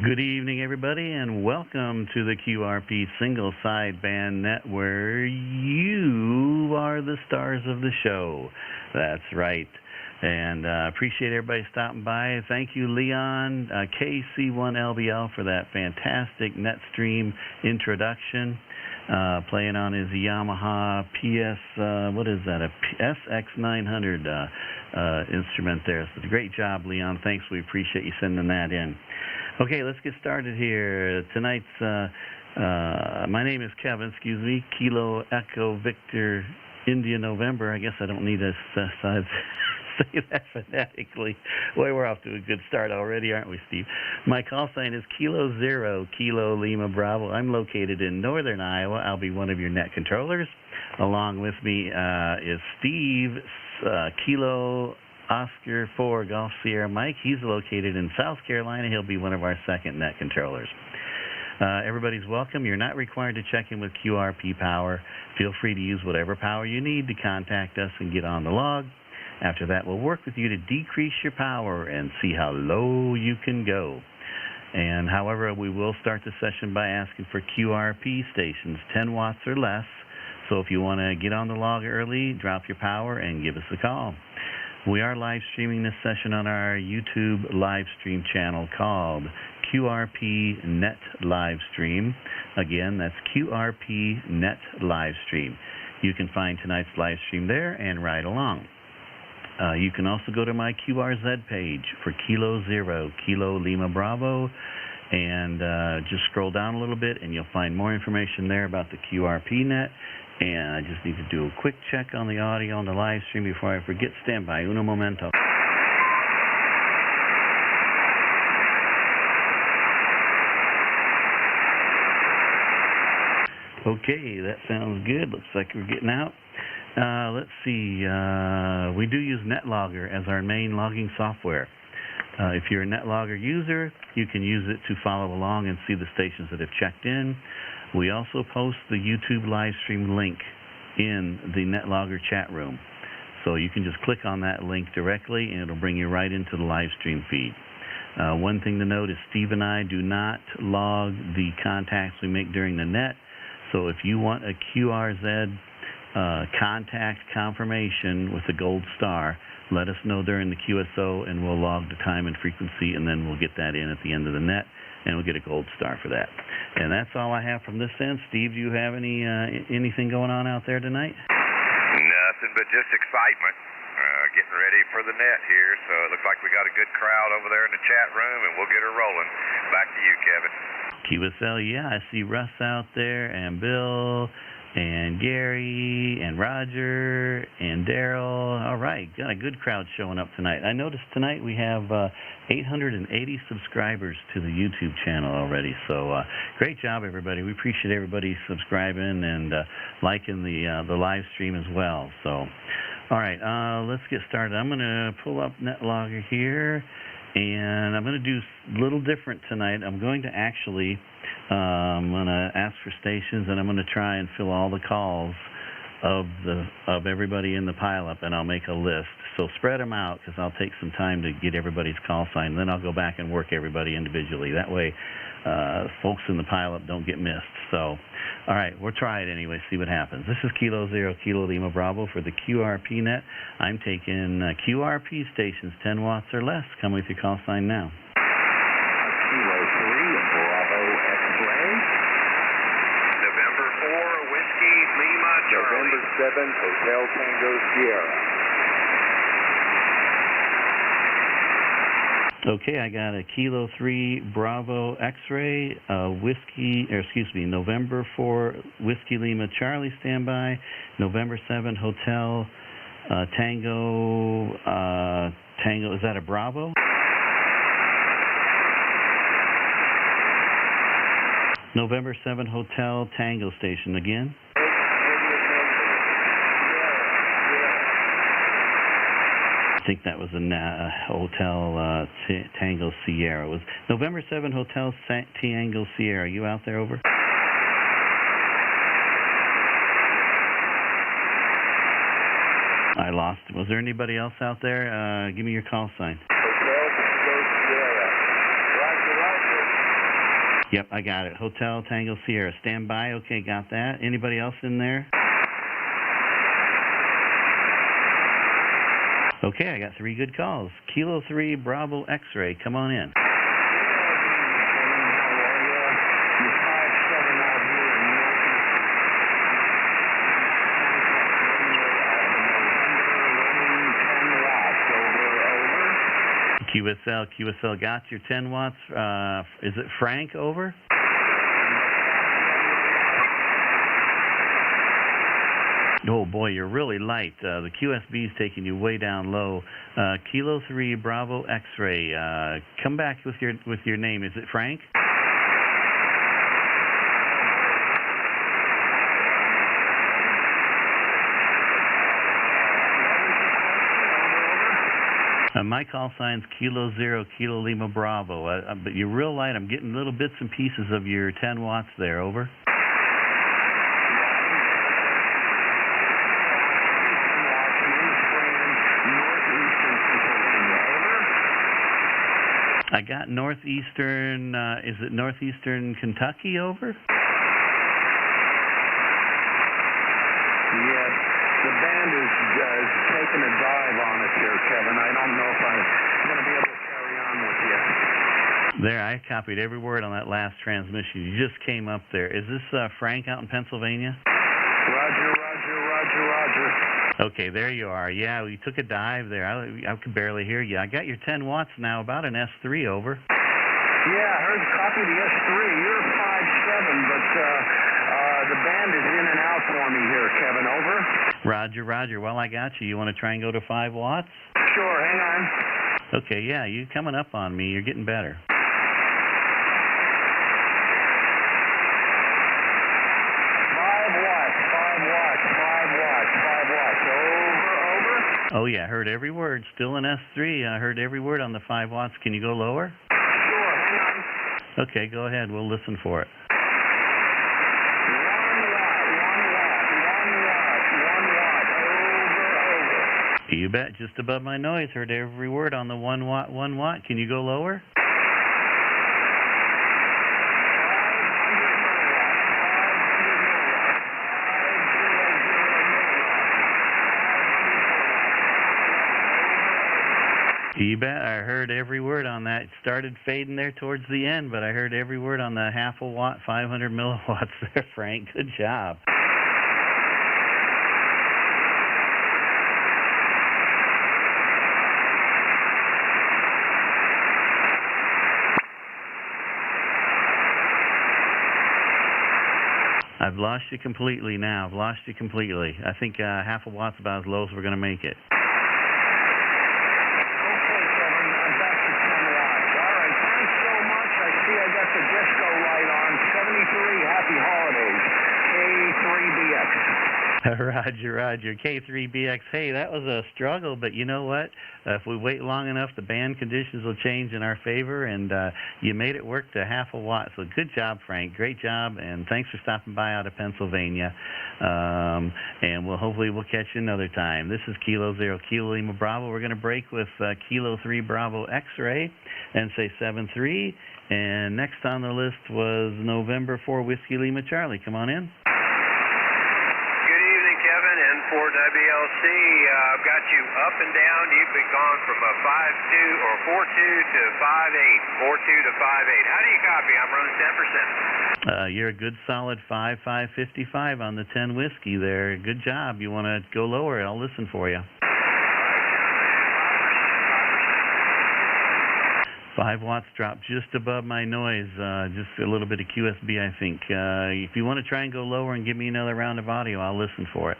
Good evening, everybody, and welcome to the QRP Single Sideband Net, where you are the stars of the show. That's right. And appreciate everybody stopping by. Thank you, Leon, KC1LBL, for that fantastic NetStream introduction. Playing on his Yamaha a SX900 instrument there. So great job, Leon. Thanks. We appreciate you sending that in. Okay, let's get started here. Tonight's, my name is Kevin, Kilo Echo Victor India November. I guess I don't need to say that phonetically. Boy, we're off to a good start already, aren't we, Steve? My call sign is Kilo Zero, Kilo Lima Bravo. I'm located in northern Iowa. I'll be one of your net controllers. Along with me is Steve, Kilo Oscar 4 Golf Sierra Mike. He's located in South Carolina. He'll be one of our second net controllers. Everybody's welcome. You're not required to check in with QRP power. Feel free to use whatever power you need to contact us and get on the log. After that, we'll work with you to decrease your power and see how low you can go. And however, we will start the session by asking for QRP stations, 10 watts or less. So if you want to get on the log early, drop your power and give us a call. We are live streaming this session on our YouTube live stream channel called QRP Net Livestream. Again, that's QRP Net Livestream. You can find tonight's live stream there and ride along. You can also go to my QRZ page for Kilo Zero, Kilo Lima Bravo, and just scroll down a little bit and you'll find more information there about the QRP Net. And I just need to do a quick check on the audio on the live stream before I forget. Stand by. Uno momento. Okay, that sounds good. Looks like we're getting out. Let's see. We do use NetLogger as our main logging software. If you're a NetLogger user, you can use it to follow along and see the stations that have checked in. We also post the YouTube live stream link in the NetLogger chat room. So you can just click on that link directly and it'll bring you right into the live stream feed. One thing to note is Steve and I do not log the contacts we make during the net. So if you want a QRZ contact confirmation with a gold star, let us know during the QSO and we'll log the time and frequency, and then we'll get that in at the end of the net and we'll get a gold star for that. And that's all I have from this end. Steve, do you have anything going on out there tonight? Nothing but just excitement. Getting ready for the net here, so it looks like we got a good crowd over there in the chat room, and we'll get her rolling. Back to you, Kevin. QSL, yeah, I see Russ out there, and Bill, and Gary, and Roger, and Daryl. All right, got a good crowd showing up tonight. I noticed tonight we have 880 subscribers to the YouTube channel already, so great job, everybody. We appreciate everybody subscribing and liking the live stream as well. So, all right, let's get started. I'm going to pull up NetLogger here, and I'm going to do a little different tonight. I'm going to actually I'm going to ask for stations, and I'm going to try and fill all the calls of everybody in the pileup, and I'll make a list. So spread them out, because I'll take some time to get everybody's call sign. Then I'll go back and work everybody individually. That way folks in the pileup don't get missed. So, all right, we'll try it anyway, see what happens. This is Kilo 0, Kilo Lima Bravo for the QRP Net. I'm taking QRP stations, 10 watts or less. Come with your call sign now. Kilo 3, Bravo X-ray. November 4, Whiskey Lima Charlie. November 7, Hotel Tango Sierra. Okay, I got a Kilo 3 Bravo X-ray, November 4 Whiskey Lima Charlie standby, November 7 Hotel Tango, is that a Bravo? November 7 Hotel Tango station again. I think that was a Hotel Tango Sierra. It was November 7 Hotel Tango Sierra. You out there, over? I lost him. Was there anybody else out there? Give me your call sign. Hotel Tango Sierra. Roger, roger. Yep, I got it. Hotel Tango Sierra. Stand by. Okay, got that. Anybody else in there? Okay, I got 3 good calls. Kilo 3 Bravo X-ray. Come on in. QSL got your 10 watts. Is it Frank, over? Oh boy, you're really light. The QSB is taking you way down low. Kilo 3 Bravo X-ray. Come back with your name. Is it Frank? My call sign's Kilo 0, Kilo Lima Bravo. But you're real light. I'm getting little bits and pieces of your 10 watts there, over. I got northeastern, is it northeastern Kentucky, over? Yes, the band is taking a dive on us here, Kevin. I don't know if I'm going to be able to carry on with you. There, I copied every word on that last transmission. You just came up there. Is this Frank out in Pennsylvania? Roger, roger, roger, roger. Okay, there you are. Yeah, you took a dive there. I could barely hear you. I got your 10 watts now, about an S3, over. Yeah, I heard copy the S3. You're 5'7", but the band is in and out for me here, Kevin, over. Roger, roger. Well, I got you. You want to try and go to 5 watts? Sure, hang on. Okay, yeah, you're coming up on me. You're getting better. Oh, yeah, heard every word. Still an S3. I heard every word on the 5 watts. Can you go lower? Sure, hang on. Okay, go ahead. We'll listen for it. 1 watt, over. You bet. Just above my noise. Heard every word on the 1 watt, 1 watt. Can you go lower? You bet. I heard every word on that. It started fading there towards the end, but I heard every word on the half a watt, 500 milliwatts there, Frank. Good job. I've lost you completely now. I've lost you completely. I think half a watt's about as low as we're going to make it. Roger, Roger. K3BX. Hey, that was a struggle, but you know what? If we wait long enough, the band conditions will change in our favor, and you made it work to half a watt. So good job, Frank. Great job, and thanks for stopping by out of Pennsylvania. And hopefully we'll catch you another time. This is Kilo 0 Kilo Lima Bravo. We're going to break with Kilo 3 Bravo X-Ray and say 7-3. And next on the list was November 4 Whiskey Lima Charlie. Come on in. Good evening, Kevin, and for WLC, I've got you up and down. You've been gone from a 5-2 or 4-2 to 5-8, 4-2 to 5-8. How do you copy? I'm running 10%. You're a good solid 5.55 on the 10 whiskey there. Good job. You want to go lower? I'll listen for you. 5 watts dropped just above my noise, just a little bit of QSB, I think. If you want to try and go lower and give me another round of audio, I'll listen for it.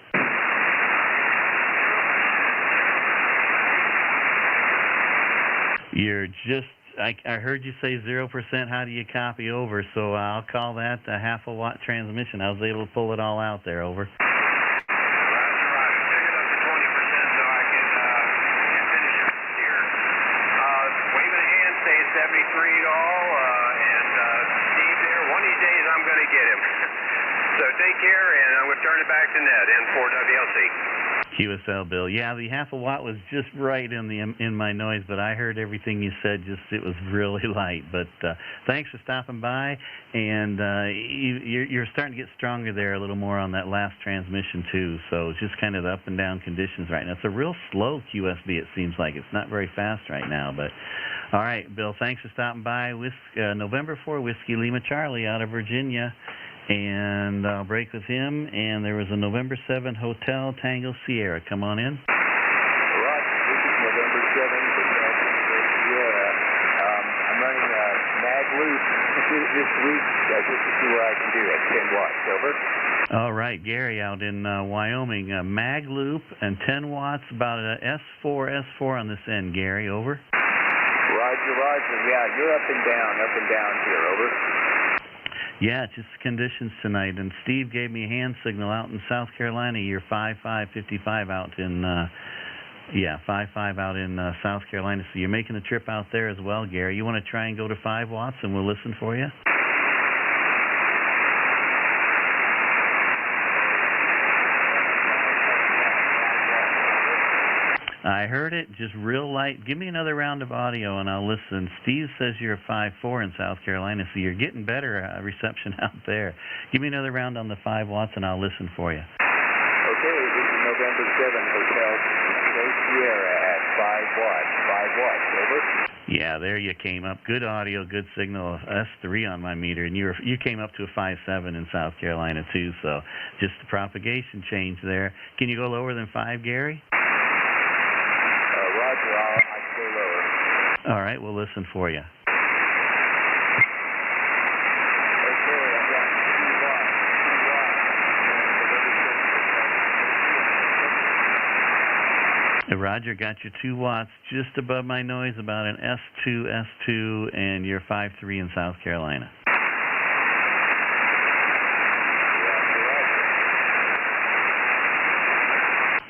You're just, I heard you say 0%. How do you copy? Over? So I'll call that a half a watt transmission. I was able to pull it all out there. Over. So take care, and I'm going to turn it back to Ned in for WLC. QSL Bill. Yeah, the half a watt was just right in my noise, but I heard everything you said. Just it was really light. But thanks for stopping by, and you're starting to get stronger there a little more on that last transmission too. So it's just kind of the up and down conditions right now. It's a real slow QSB. It seems like it's not very fast right now, but. All right, Bill, thanks for stopping by. November 4 Whiskey Lima Charlie out of Virginia, and I'll break with him. And there was a November 7 Hotel Tango Sierra. Come on in. Right, this is November 7 Hotel Tango Sierra. I'm running a mag loop this week just to see what I can do at 10 watts. Over. All right, Gary out in Wyoming. Mag loop and 10 watts, about an S4 on this end, Gary. Over. Roger, Roger. Yeah, you're up and down here. Over. Yeah, it's just conditions tonight. And Steve gave me a hand signal out in South Carolina. You're 5.55 out in, 5.5 out in South Carolina. So you're making a trip out there as well, Gary. You want to try and go to 5 watts, and we'll listen for you? I heard it, just real light. Give me another round of audio, and I'll listen. Steve says you're a 5.4 in South Carolina, so you're getting better reception out there. Give me another round on the 5 watts, and I'll listen for you. Okay, this is November 7 Hotel Tango Sierra at 5 watts. 5 watts, over. Yeah, there you came up. Good audio, good signal. S3 on my meter, and you came up to a 5.7 in South Carolina, too, so just the propagation change there. Can you go lower than 5, Gary? Roger, I can go lower. All right, we'll listen for you. Okay, I'm down to 2 watts. Roger, got you 2 watts just above my noise, about an S2, and you're 5.3 in South Carolina.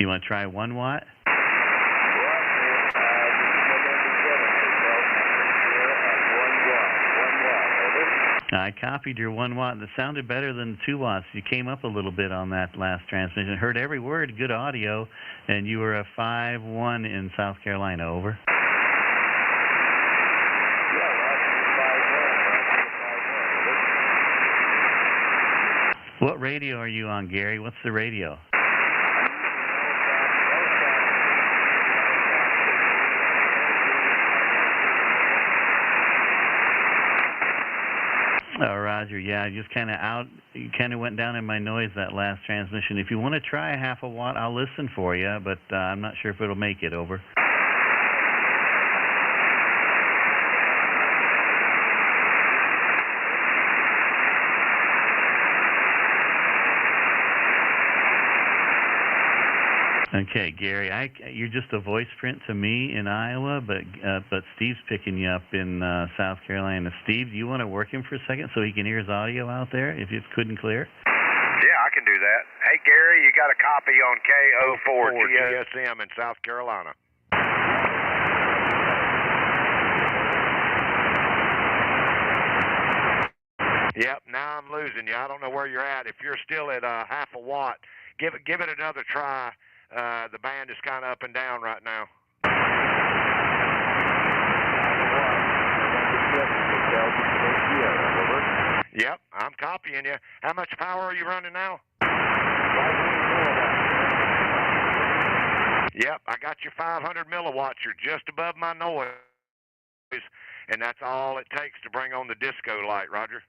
You want to try 1 watt? I copied your 1 watt. That sounded better than 2 watts. You came up a little bit on that last transmission. Heard every word, good audio, and you were a 5.1 in South Carolina. Over. What radio are you on, Gary? What's the radio? Oh, Roger, yeah, just kind of out, you kind of went down in my noise that last transmission. If you want to try a half a watt, I'll listen for you, but I'm not sure if it'll make it. Over. Okay, Gary, you're just a voice print to me in Iowa, but Steve's picking you up in South Carolina. Steve, do you want to work him for a second so he can hear his audio out there if it's good and clear? Yeah, I can do that. Hey, Gary, you got a copy on KO4 GSM in South Carolina. Yep, now I'm losing you. I don't know where you're at. If you're still at half a watt, give it another try. The band is kind of up and down right now. Yep, I'm copying you. How much power are you running now? Yep, I got your 500 milliwatts. You're just above my noise, and that's all it takes to bring on the disco light, Roger.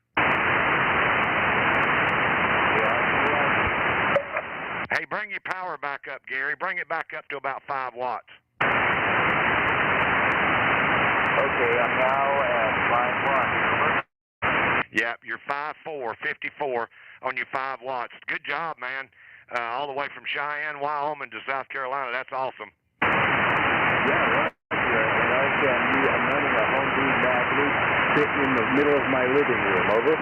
Hey, bring your power back up, Gary. Bring it back up to about 5 watts. Okay, I'm now at 5 watts. Yep, you're 5.4, 54 on your 5 watts. Good job, man. All the way from Cheyenne, Wyoming to South Carolina. That's awesome. Yeah, I'm running a home breed magnet sitting in the middle of my living room. Over.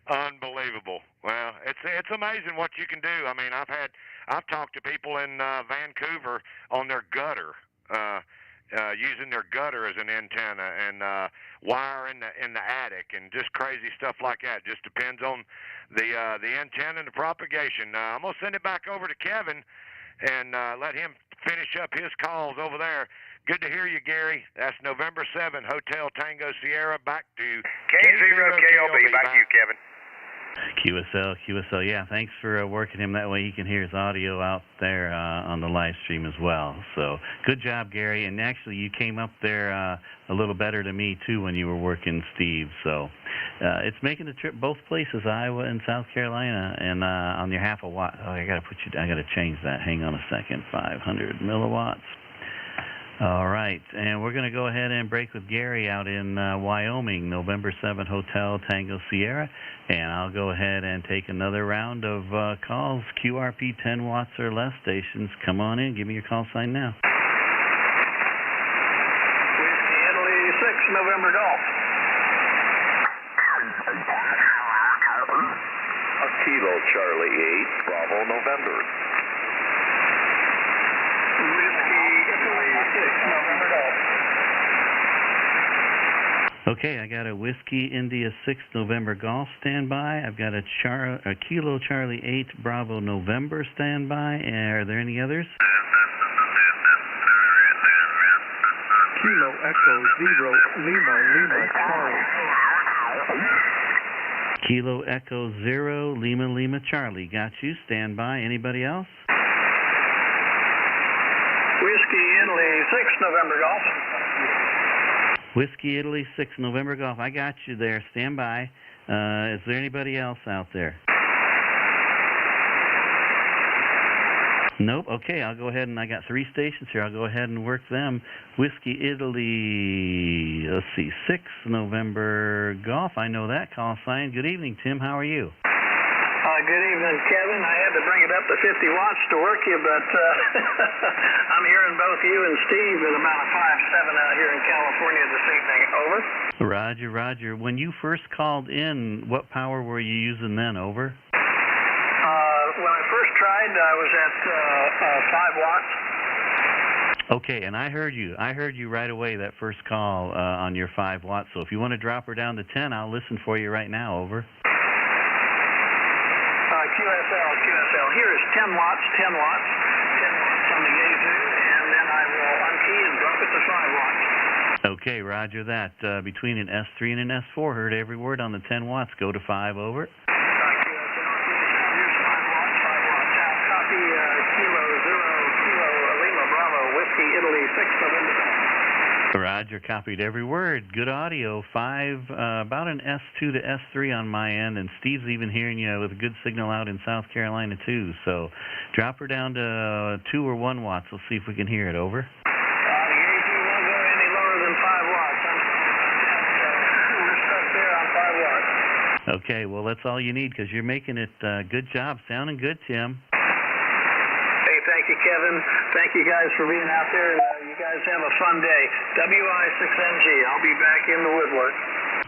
Unbelievable. Well, it's amazing what you can do. I mean, I've talked to people in Vancouver on their gutter, using their gutter as an antenna, and wire in the attic, and just crazy stuff like that. Just depends on the antenna and the propagation. I'm gonna send it back over to Kevin and let him finish up his calls over there. Good to hear you, Gary. That's November 7, Hotel Tango Sierra, back to K0 KLB. Back to you, Kevin. QSL, yeah, thanks for working him that way. He can hear his audio out there on the live stream as well. So good job, Gary. And actually, you came up there a little better to me, too, when you were working Steve. So it's making the trip both places, Iowa and South Carolina, and on your half a watt. Oh, I got to change that. Hang on a second. 500 milliwatts. All right, and we're going to go ahead and break with Gary out in Wyoming, November 7 Hotel Tango Sierra, and I'll go ahead and take another round of calls. QRP 10 watts or less stations, come on in, give me your call sign now. Italy 6 November Golf. Kilo Charlie 8 Bravo November. Okay, I got a Whiskey India 6 November Golf standby. I've got a Kilo Charlie 8 Bravo November standby. Are there any others? Kilo Echo 0 Lima Charlie. Kilo Echo 0 Lima Charlie. Got you. Standby. Anybody else? Whiskey Italy 6 November Golf. Whiskey Italy 6 November Golf. I got you there. Stand by. Is there anybody else out there? Nope. Okay, I'll go ahead and I got 3 stations here. I'll go ahead and work them. Whiskey Italy, let's see, 6 November Golf. I know that call sign. Good evening, Tim. How are you? Good evening, Kevin. I had to bring it up to 50 watts to work you, but I'm hearing both you and Steve at about a 5.7 out here in California this evening. Over. Roger. When you first called in, what power were you using then? Over. When I first tried, I was at 5 watts. Okay, and I heard you. I heard you right away that first call on your 5 watts. So if you want to drop her down to 10, I'll listen for you right now. Over. QSL. Here is 10 watts. 10 watts on the Yazoo, and then I will unkey and drop it to 5 watts. Okay, roger that. Between an S3 and an S4, heard every word on the 10 watts. Go to 5, over. QSL, here's 5 watts. Now copy Kilo 0 Kilo Lima Bravo Whiskey Italy 6 November Golf. Roger, copied every word. Good audio. 5, about an S2 to S3 on my end, and Steve's even hearing you with a good signal out in South Carolina too. So drop her down to 2 or 1 watts. We'll see if we can hear it. Over. The Yazoo won't go any lower than 5 watts. We're stuck there on 5 watts. Okay, well that's all you need because you're making it. Good job. Sounding good, Tim. Thank you, Kevin. Thank you guys for being out there. You guys have a fun day. WI6NG. I'll be back in the woodwork.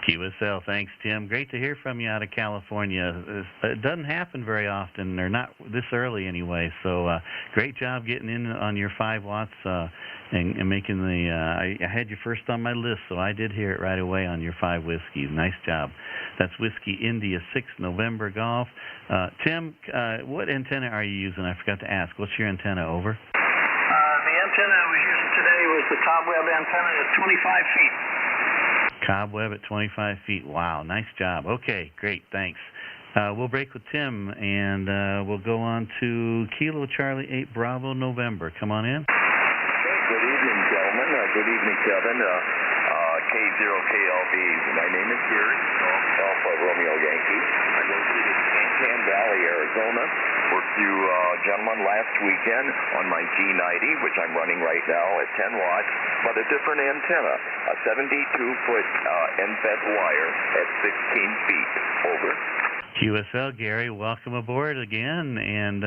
QSL, thanks, Tim. Great to hear from you out of California. It doesn't happen very often, or not this early anyway. So great job getting in on your 5 watts and making the. I had you first on my list, so I did hear it right away on your 5 whiskeys. Nice job. That's Whiskey India 6 November Golf. Tim, what antenna are you using? I forgot to ask. What's your antenna? Over. The antenna I was using today was the Cobweb antenna at 25 feet. Cobweb at 25 feet. Wow, nice job. Okay, great, thanks. We'll break with Tim, and we'll go on to Kilo Charlie 8 Bravo November. Come on in. Good evening, gentlemen. Good evening, Kevin. K0KLB. My name is Gary, Alpha Romeo Yankee. I go to the Cancan Valley, Arizona. Worked you gentlemen last weekend on my G90, which I'm running right now at 10 watts, but a different antenna, a 72-foot NFET wire at 16 feet. Over. QSL, Gary, welcome aboard again, and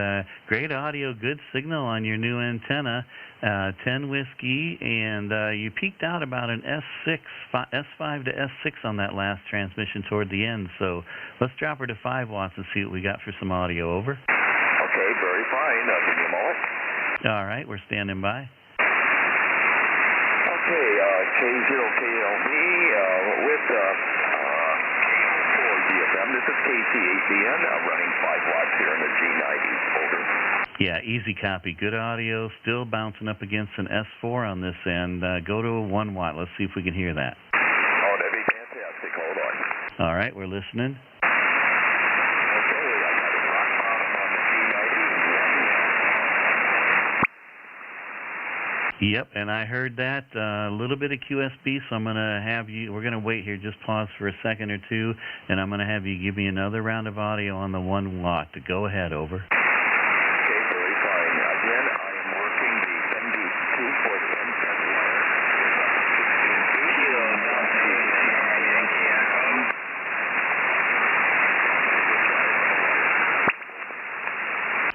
great audio, good signal on your new antenna, 10 whiskey, and you peaked out about an S5 to S6 on that last transmission toward the end, so let's drop her to 5 watts and see what we got for some audio. Over. Okay, very fine. Give me a moment. All right, we're standing by. Okay, K0KLB with this is KC8BN. I'm running 5 watts here in the G90. Over. Yeah, easy copy. Good audio. Still bouncing up against an S4 on this end. Go to a 1 watt. Let's see if we can hear that. Oh, that'd be fantastic. Hold on. All right, we're listening. Okay, I got a rock bottom on the G90. Yep, and I heard that, a little bit of QSB, so I'm going to have you, we're going to wait here, just pause for a second or two, and I'm going to have you give me another round of audio on the 1 watt. Go ahead, over. Okay, very fine. Again, I am working the 72-foot NFET wire.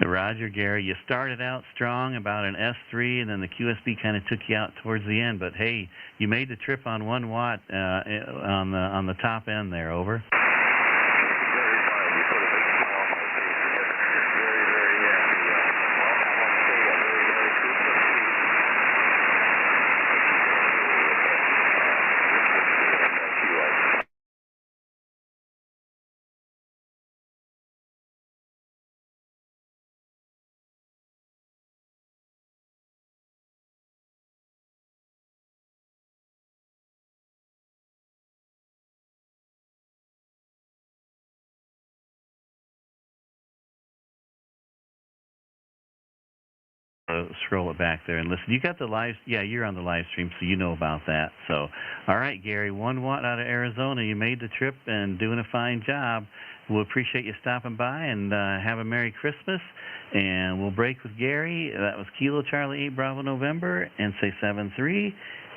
Roger, Gary, you started out strong about an S3, and then the QSB kind of took you out towards the end. But hey, you made the trip on 1 watt on the top end there. Over. Very fine. You put a big smile on my face. Very, very happy. Well, I want to say a very, very Christmas Eve. Scroll it back there and listen. You got the live, yeah, you're on the live stream, so you know about that. So, all right, Gary, 1 watt out of Arizona. You made the trip and doing a fine job. We'll appreciate you stopping by, and have a Merry Christmas. And we'll break with Gary. That was Kilo Charlie 8 Bravo November and say 7-3.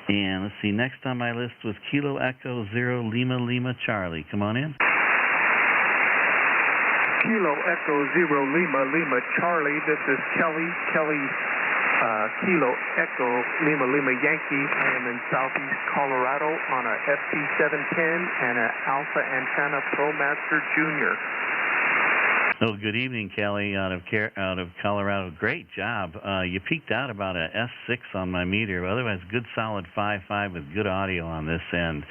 And let's see, next on my list was Kilo Echo 0 Lima Lima Charlie. Come on in. Kilo Echo 0 Lima Lima Charlie. This is Kelly. Kilo Echo Lima Lima Yankee. I am in southeast Colorado on a FT710 and an Alpha Antenna ProMaster Junior. Oh, good evening, Kelly, out of Colorado. Great job. You peaked out about a S6 on my meter. Otherwise, good solid 5.5 with good audio on this end.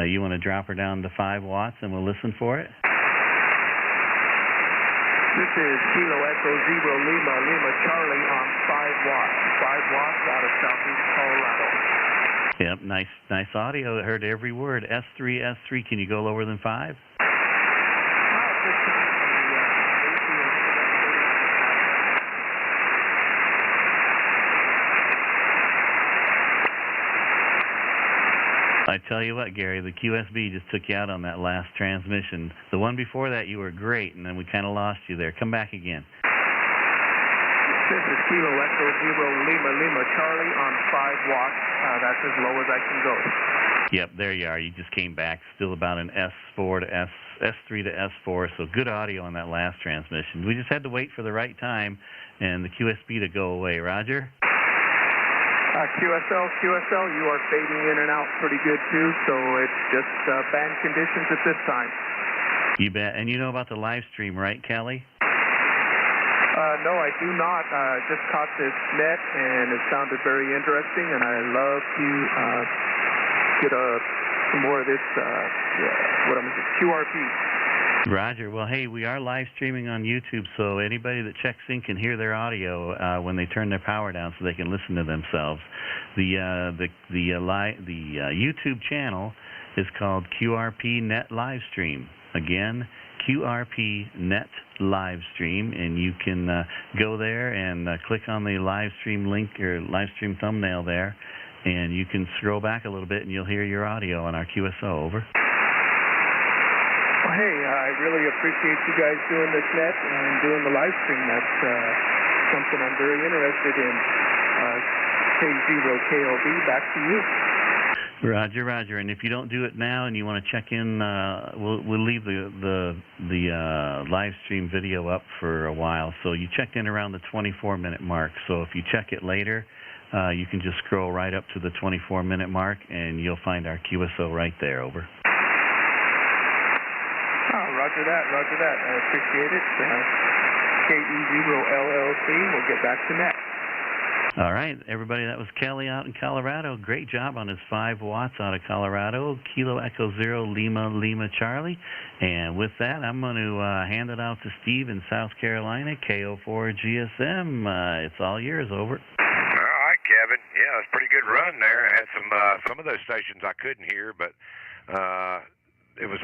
You want to drop her down to 5 watts, and we'll listen for it? This is Kilo Echo 0 Lima Lima Charlie on 5 watts. 5 watts out of southeast Colorado. Yep, nice audio. I heard every word. S3. Can you go lower than 5? I tell you what, Gary, the QSB just took you out on that last transmission. The one before that, you were great, and then we kind of lost you there. Come back again. This is Kilo Echo 0 Lima Lima Charlie on 5 watts. That's as low as I can go. Yep, there you are. You just came back, still about an S4 to S3 to S4, so good audio on that last transmission. We just had to wait for the right time and the QSB to go away. Roger? QSL, you are fading in and out pretty good too, so it's just bad conditions at this time. You bet. And you know about the live stream, right, Kelly? No, I do not. Just caught this net, and it sounded very interesting, and I love to get some more of this, QRP. Roger. Well, hey, we are live streaming on YouTube, so anybody that checks in can hear their audio when they turn their power down, so they can listen to themselves. The YouTube channel is called QRP Net Livestream. Again, QRP Net Livestream, and you can go there and click on the live stream link or live stream thumbnail there, and you can scroll back a little bit, and you'll hear your audio on our QSO. Over. Well, hey, I really appreciate you guys doing this net and doing the live stream. That's something I'm very interested in. K0KLB, back to you. Roger, Roger. And if you don't do it now and you want to check in, we'll leave the live stream video up for a while. So you checked in around the 24-minute mark. So if you check it later, you can just scroll right up to the 24-minute mark, and you'll find our QSO right there. Over. Roger that. I appreciate it. KE0LLC. We'll get back to net. All right, everybody, that was Kelly out in Colorado. Great job on his 5 watts out of Colorado. Kilo Echo 0 Lima Charlie. And with that, I'm going to hand it out to Steve in South Carolina, KO4 GSM. It's all yours. Over. All right, Kevin. Yeah, it was a pretty good run there. I had some of those stations I couldn't hear, but it was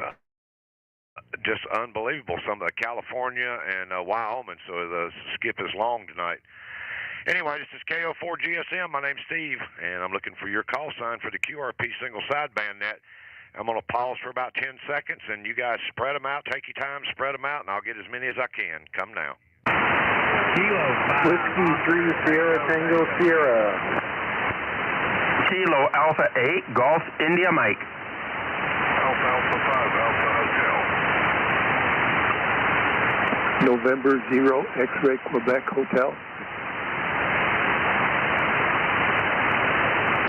just unbelievable. Some of the California and Wyoming, so the skip is long tonight. Anyway, this is KO4 GSM. My name's Steve, and I'm looking for your call sign for the QRP single sideband net. I'm going to pause for about 10 seconds, and you guys spread them out. Take your time, spread them out, and I'll get as many as I can. Come now. Kilo 5. Whiskey 3 Sierra Tango Sierra. Kilo Alpha 8 Golf India Mike. Alpha 5 Alpha Hotel. November 0 X-Ray Quebec Hotel.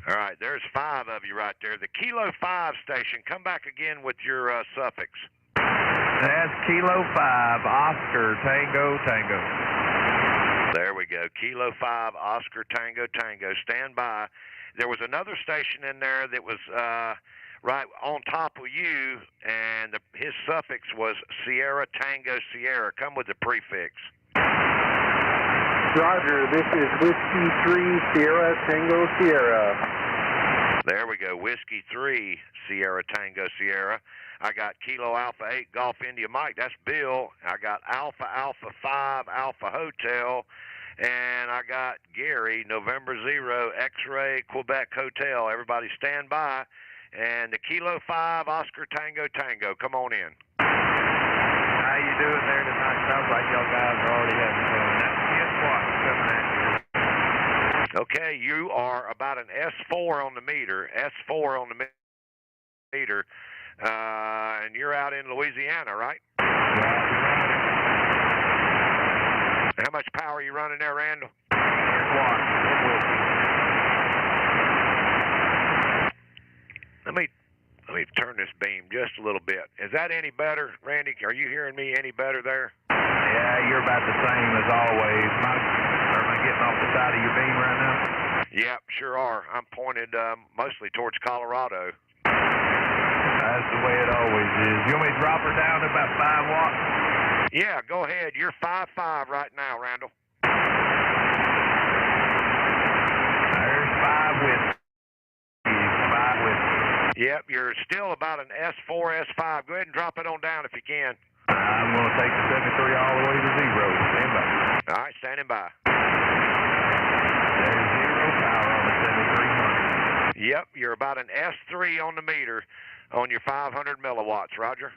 All right, there's 5 of you right there. The Kilo 5 station, come back again with your suffix. That's Kilo 5 Oscar Tango Tango. There we go. Kilo 5 Oscar Tango Tango. Stand by. There was another station in there that was right on top of you, and his suffix was Sierra Tango Sierra. Come with the prefix. Roger, this is Whiskey 3 Sierra Tango Sierra. There we go. Whiskey 3 Sierra Tango Sierra. I got Kilo Alpha 8 Golf India Mike. That's Bill. I got Alpha 5 Alpha Hotel. And I got Gary, November 0 X-Ray Quebec Hotel. Everybody stand by. And the Kilo 5 Oscar Tango Tango. Come on in. How you doing there tonight? Sounds like y'all guys are already having fun. That's 10 watts coming at you. Okay, you are about an S4 on the meter. S4 on the meter. And you're out in Louisiana, right? How much power are you running there, Randall? 10 watts. Let me turn this beam just a little bit. Is that any better, Randy? Are you hearing me any better there? Yeah, you're about the same as always. Am I getting off the side of your beam right now? Yep, sure are. I'm pointed mostly towards Colorado. That's the way it always is. You want me to drop her down to about 5 watts? Yeah, go ahead. You're 5.5 right now, Randall. There's 5 with. Yep, you're still about an S4, S5. Go ahead and drop it on down if you can. I'm going to take the 73 all the way to 0. Stand by. All right, standing by. There's 0 power on the 7300. Yep, you're about an S3 on the meter on your 500 milliwatts. Roger.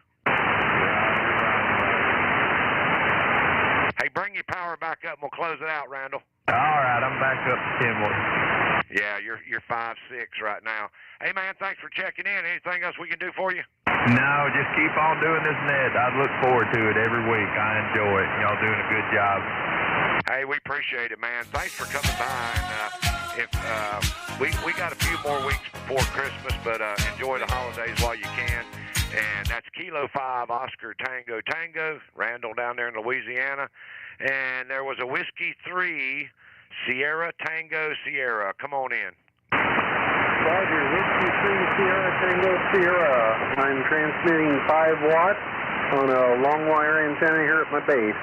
Hey, bring your power back up and we'll close it out, Randall. All right, I'm back up to 10 watts. Yeah, you're 5.6 right now. Hey, man, thanks for checking in. Anything else we can do for you? No, just keep on doing this net. I look forward to it every week. I enjoy it. Y'all doing a good job. Hey, we appreciate it, man. Thanks for coming by. And if we got a few more weeks before Christmas, but enjoy the holidays while you can. And that's Kilo 5 Oscar Tango Tango, Randall down there in Louisiana. And there was a Whiskey 3 Sierra Tango Sierra. Come on in. Roger, Whiskey 3 Sierra Tango Sierra. I'm transmitting 5 watts on a long wire antenna here at my base.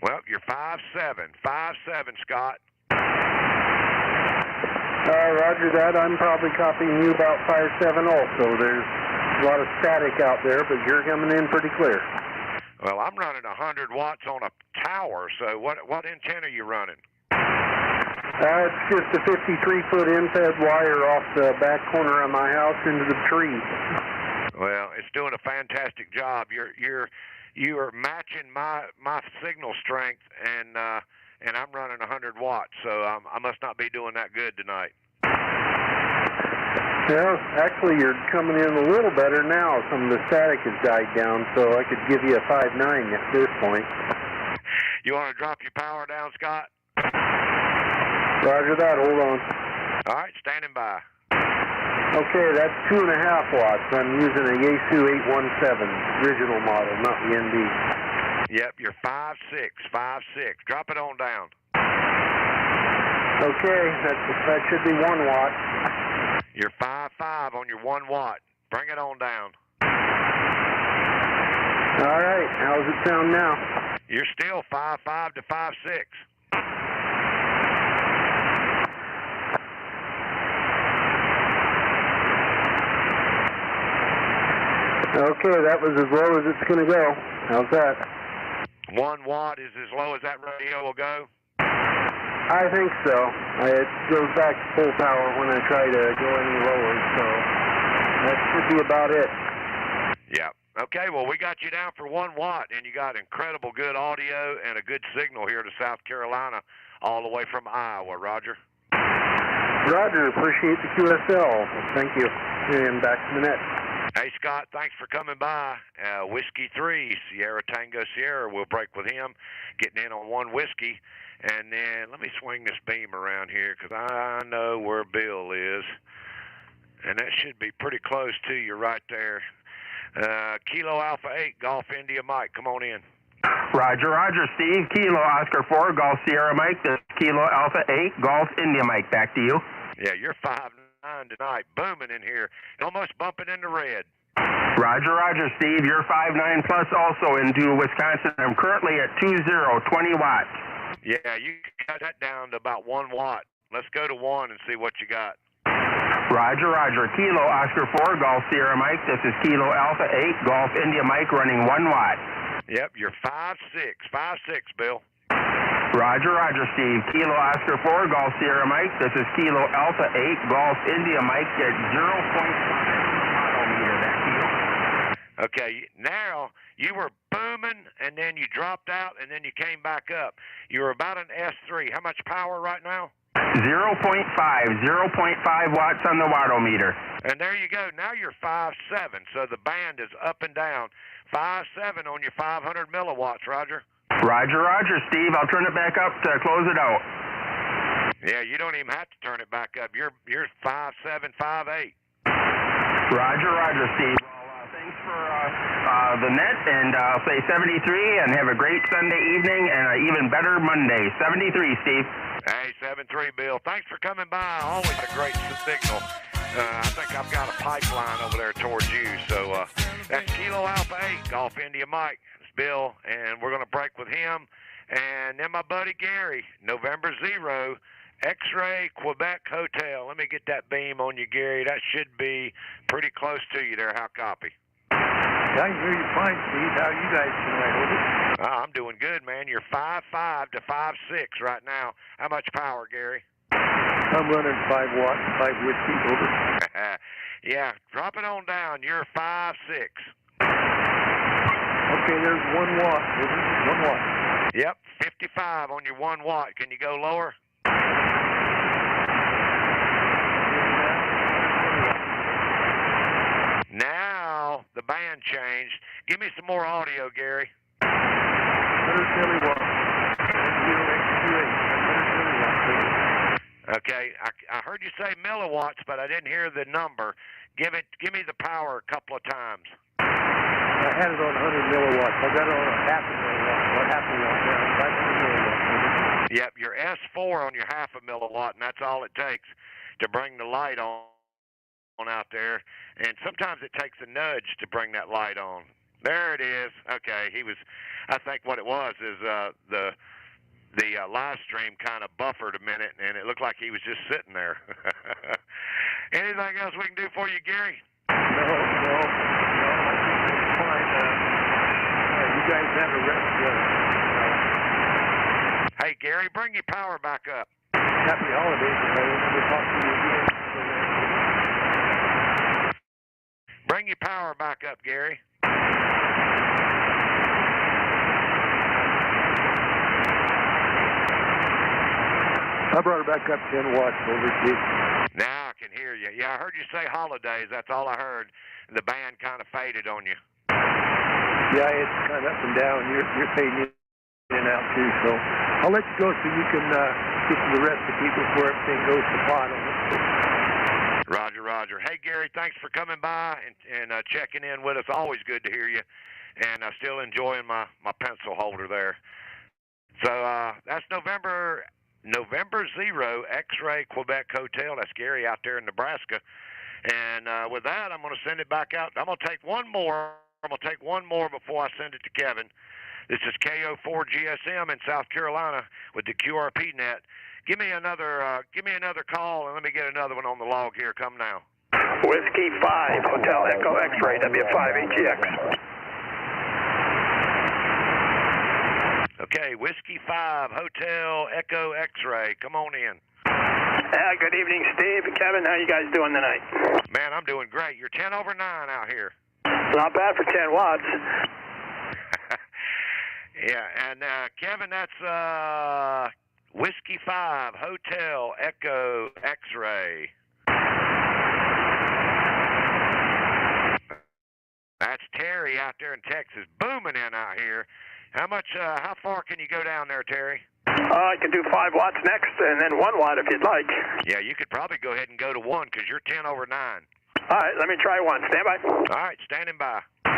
Well, you're 5'7", 5'7", Scott. Roger that. I'm probably copying you about 5'7" also. There's a lot of static out there, but you're coming in pretty clear. Well, I'm running 100 watts on a tower, so what antenna are you running? It's just a 53-foot in-fed wire off the back corner of my house into the tree. Well, it's doing a fantastic job. You are matching my signal strength, and I'm running 100 watts, so I must not be doing that good tonight. Well, actually, you're coming in a little better now. Some of the static has died down, so I could give you a 5.9 at this point. You want to drop your power down, Scott? Roger that. Hold on. All right, standing by. Okay, that's 2.5 watts. I'm using a Yaesu 817 original model, not the ND. Yep, you're 5'6", 5'6". Drop it on down. Okay, that should be 1 watt. You're 5'5" on your 1 watt. Bring it on down. All right, how's it sound now? You're still 5'5" to 5'6". Okay, that was as low as it's going to go. How's that? 1 watt is as low as that radio will go? I think so. It goes back to full power when I try to go any lower, so that should be about it. Yeah. Okay, well, we got you down for 1 watt, and you got incredible good audio and a good signal here to South Carolina, all the way from Iowa. Roger. Roger, appreciate the QSL. Thank you. And back to the net. Hey, Scott, thanks for coming by. Whiskey 3, Sierra Tango Sierra. We'll break with him, getting in on 1 whiskey. And then let me swing this beam around here because I know where Bill is. And that should be pretty close to you right there. Kilo Alpha 8, Golf India Mike. Come on in. Roger, Steve. Kilo Oscar 4, Golf Sierra Mike. This is Kilo Alpha 8, Golf India Mike. Back to you. Yeah, you're 5'9" tonight. Booming in here. Almost bumping into red. Roger, Steve. You're 5'9" plus also into Wisconsin. I'm currently at 20 watts. Yeah, you cut that down to about 1 watt. Let's go to 1 and see what you got. Roger. Kilo Oscar 4, Golf Sierra Mike. This is Kilo Alpha 8, Golf India Mike running 1 watt. Yep, you're 5'6", 5'6", Bill. Roger, Steve. Kilo Oscar 4, Golf Sierra Mike. This is Kilo Alpha 8, Golf India Mike at 0.5 meter. Back to you. Okay, now you were booming, and then you dropped out, and then you came back up. You were about an S3. How much power right now? 0.5 watts on the wattometer. And there you go. Now you're 5'7", so the band is up and down. 5'7" on your 500 milliwatts, Roger. Roger, Steve. I'll turn it back up to close it out. Yeah, you don't even have to turn it back up. You're 5'7", 5'8". Roger, Steve. Well, thanks for the net, and I'll say 73, and have a great Sunday evening and an even better Monday. 73, Steve. Hey, 7-3, Bill. Thanks for coming by. Always a great signal. I think I've got a pipeline over there towards you. So that's Kilo Alpha 8, Golf India Mike. It's Bill, and we're going to break with him. And then my buddy Gary, November 0, X-Ray Quebec Hotel. Let me get that beam on you, Gary. That should be pretty close to you there. How copy? I can hear you fine, Steve. How are you guys tonight, over? I'm doing good, man. You're 5'5" to 5'6" right now. How much power, Gary? I'm running 5 watts, 5 whiskey, over. Yeah, drop it on down. You're 5'6". Okay, there's 1 watt, over. 1 watt. Yep, 55 on your 1 watt. Can you go lower? Now the band changed. Give me some more audio, Gary. 100 milliwatts. Okay, I heard you say milliwatts, but I didn't hear the number. Give me the power a couple of times. I had it on 100 milliwatts. I got it on a half a milliwatt, or half a watt now, 500 milliwatts. Yep, your S4 on your half a milliwatt, and that's all it takes to bring the light on out there. And sometimes it takes a nudge to bring that light on. There it is. Okay, I think what it was is the LiveStream kind of buffered a minute, and it looked like he was just sitting there. Anything else we can do for you, Gary? No. It's fine. You guys have a rest. Hey, Gary, bring your power back up. Happy holidays, everybody. We'll talk to you again. Bring your power back up, Gary. I brought it back up 10 watts over, Chief. Now I can hear you. Yeah, I heard you say holidays. That's all I heard. The band kind of faded on you. Yeah, it's kind of up and down. You're fading in and out, too. So I'll let you go so you can get to the rest of the people before everything goes to pot on it. Roger. Hey, Gary, thanks for coming by and checking in with us. Always good to hear you. And still enjoying my pencil holder there. So that's November 0 X-Ray Quebec Hotel. That's Gary out there in Nebraska. And with that, I'm going to send it back out. I'm going to take one more. Before I send it to Kevin. This is KO4 GSM in South Carolina with the QRP Net. Give me another call, and let me get another one on the log here. Come now. Whiskey 5, Hotel Echo X-Ray, W5HEX. Okay, Whiskey 5, Hotel Echo X-Ray. Come on in. Good evening, Steve. Kevin, how you guys doing tonight? Man, I'm doing great. You're 10 over 9 out here. Not bad for 10 watts. Yeah, and Kevin, that's Whiskey 5, Hotel Echo X-Ray. That's Terry out there in Texas, booming in out here. How far can you go down there, Terry? I can do 5 watts next, and then 1 watt if you'd like. Yeah, you could probably go ahead and go to 1 because you're 10 over 9. All right, let me try 1. Stand by. All right, standing by. All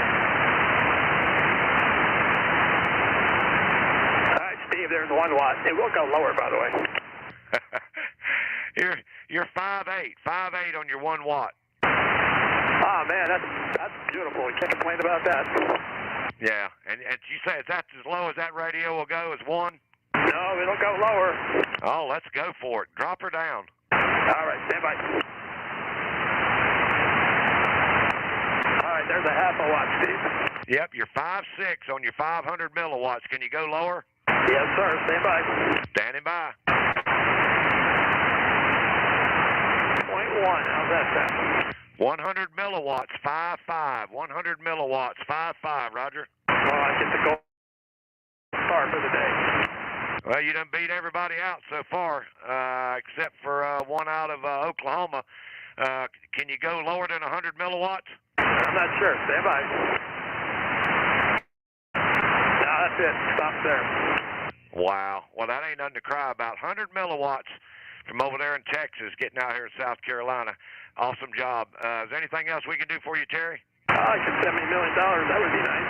right, Steve, there's 1 watt. It will go lower, by the way. You're 5.8 on your 1 watt. Oh, man, that's beautiful. We can't complain about that. Yeah, and you say that's as low as that radio will go as 1? No, it'll go lower. Oh, let's go for it. Drop her down. All right, stand by. All right, there's a half a watt, Steve. Yep, you're 5.6 on your 500 milliwatts. Can you go lower? Yes, sir. Stand by. Standing by. 0.1. How's that sound? 100 milliwatts, 5.5. 100 milliwatts, 5.5. Roger. Well, I get the gold star for the day. Well, you done beat everybody out so far, except for one out of Oklahoma. Can you go lower than 100 milliwatts? I'm not sure. Stand by. No, that's it. Stop there. Wow. Well, that ain't nothing to cry about. 100 milliwatts from over there in Texas, getting out here in South Carolina. Awesome job. Is there anything else we can do for you, Terry? You could send me $1 million. That would be nice.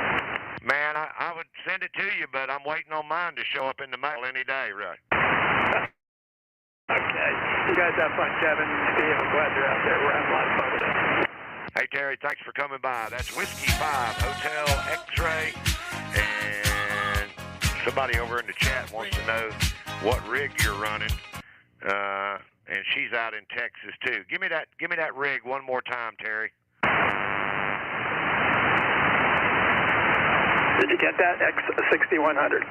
Man, I would send it to you, but I'm waiting on mine to show up in the mail any day, right? Okay. You guys have fun, Kevin. Steve, I'm glad you're out there. We're having a lot of fun with it. Hey, Terry, thanks for coming by. That's Whiskey 5, Hotel X-Ray, and somebody over in the chat wants to know what rig you're running, and she's out in Texas, too. Give me that rig one more time, Terry. Did you get that? X6100.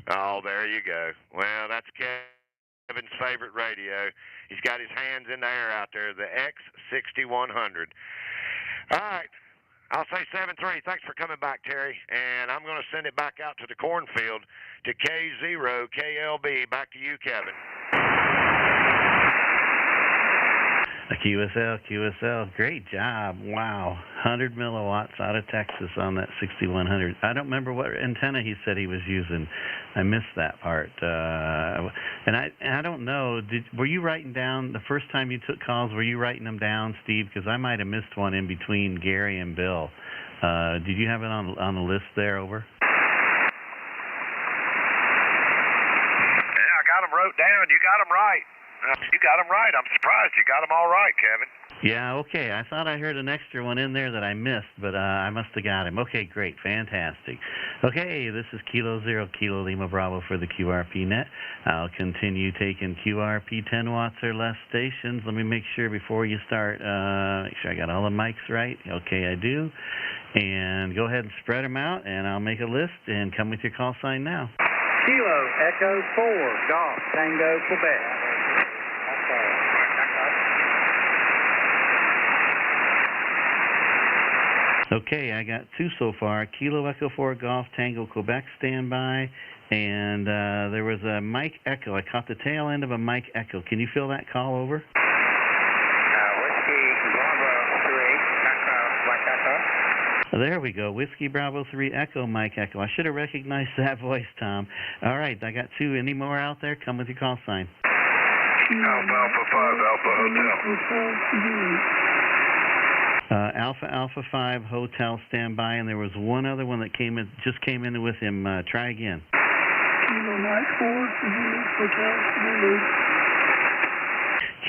Oh, there you go. Well, that's Kevin's favorite radio. He's got his hands in the air out there, the X6100. All right. I'll say 7-3. Thanks for coming back, Terry. And I'm going to send it back out to the cornfield to K0 KLB. Back to you, Kevin. QSL, great job. Wow, 100 milliwatts out of Texas on that 6100. I don't remember what antenna he said he was using. I missed that part. And I don't know, were you writing down, the first time you took calls, were you writing them down, Steve? Because I might have missed one in between Gary and Bill. Did you have it on the list there, over? Yeah, I got them wrote down. You got them right. You got them right. I'm surprised you got them all right, Kevin. Yeah, okay. I thought I heard an extra one in there that I missed, but I must have got him. Okay, great. Fantastic. Okay, this is Kilo 0, Kilo Lima Bravo for the QRP Net. I'll continue taking QRP 10 watts or less stations. Let me make sure before you start, make sure I got all the mics right. Okay, I do. And go ahead and spread them out, and I'll make a list and come with your call sign now. Kilo Echo 4, Golf Tango, Quebec. Okay, I got two so far. Kilo Echo 4 Golf Tango Quebec standby, and there was a Mike Echo. I caught the tail end of a Mike Echo. Can you fill that call over? Whiskey Bravo 3 Echo Mike Echo. There we go. Whiskey Bravo 3 Echo Mike Echo. I should have recognized that voice, Tom. All right, I got two. Any more out there? Come with your call sign. Alpha 5 Alpha Hotel. Alpha 5 Hotel standby, and there was one other one that just came in with him. Try again. Kilo Mike 4 Hotel Zulu.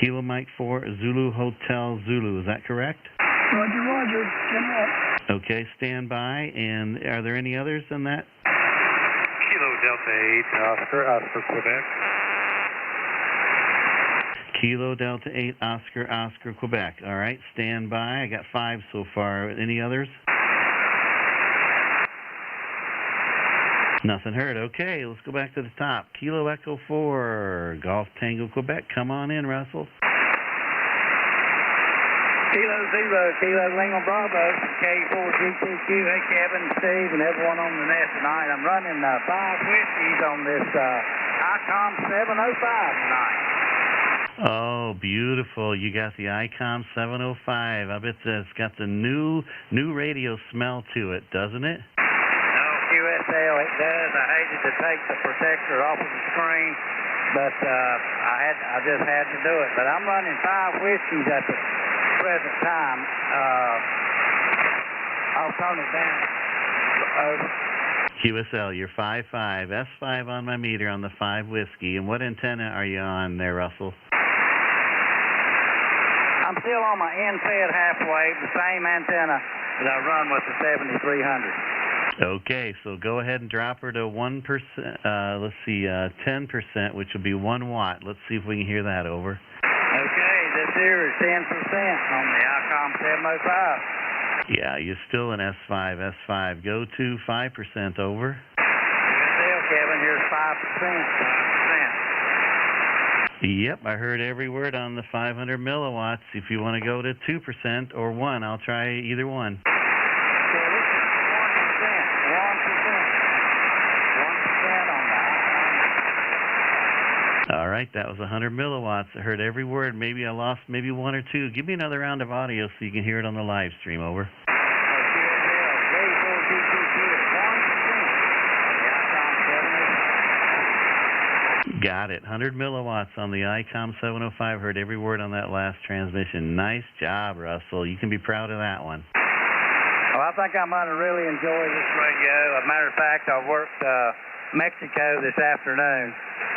Kilo Mike 4 Zulu Hotel Zulu. Is that correct? Roger. 10 watts. Okay, standby. And are there any others than that? Kilo Delta 8 Oscar Quebec. Kilo Delta 8 Oscar Quebec. All right, stand by. I got 5 so far. Any others? Nothing heard. Okay, let's go back to the top. Kilo Echo 4 Golf Tango Quebec. Come on in, Russell. Kilo 0, Kilo Lima Bravo, K4GTQ. Hey, Kevin, Steve, and everyone on the net tonight. I'm running 5 whiskeys on this ICOM 705 tonight. Oh, beautiful. You got the ICOM 705. I bet it's got the new radio smell to it, doesn't it? No, QSL, it does. I hated to take the protector off of the screen, but I just had to do it. But I'm running 5 whiskeys at the present time. I'll tone it down. Over. QSL, you're 5-5. S5 on my meter on the 5 whiskey. And what antenna are you on there, Russell? I'm still on my end-fed half-wave, the same antenna that I run with the 7300. Okay, so go ahead and drop her to 1%. Let's see, 10%, which will be 1 watt. Let's see if we can hear that over. Okay, this here is 10% on the ICOM 705. Yeah, you're still in S5. Go to 5% over. QSL, Kevin, here's 5%. Yep, I heard every word on the 500 milliwatts. If you want to go to 2% or 1, I'll try either one. Okay, this is 1% on the All right, that was 100 milliwatts. I heard every word. Maybe I lost maybe 1 or 2. Give me another round of audio so you can hear it on the live stream. Over. Got it. 100 milliwatts on the ICOM 705. Heard every word on that last transmission. Nice job, Russell. You can be proud of that one. Well, I think I'm going to really enjoy this radio. As a matter of fact, I worked Mexico this afternoon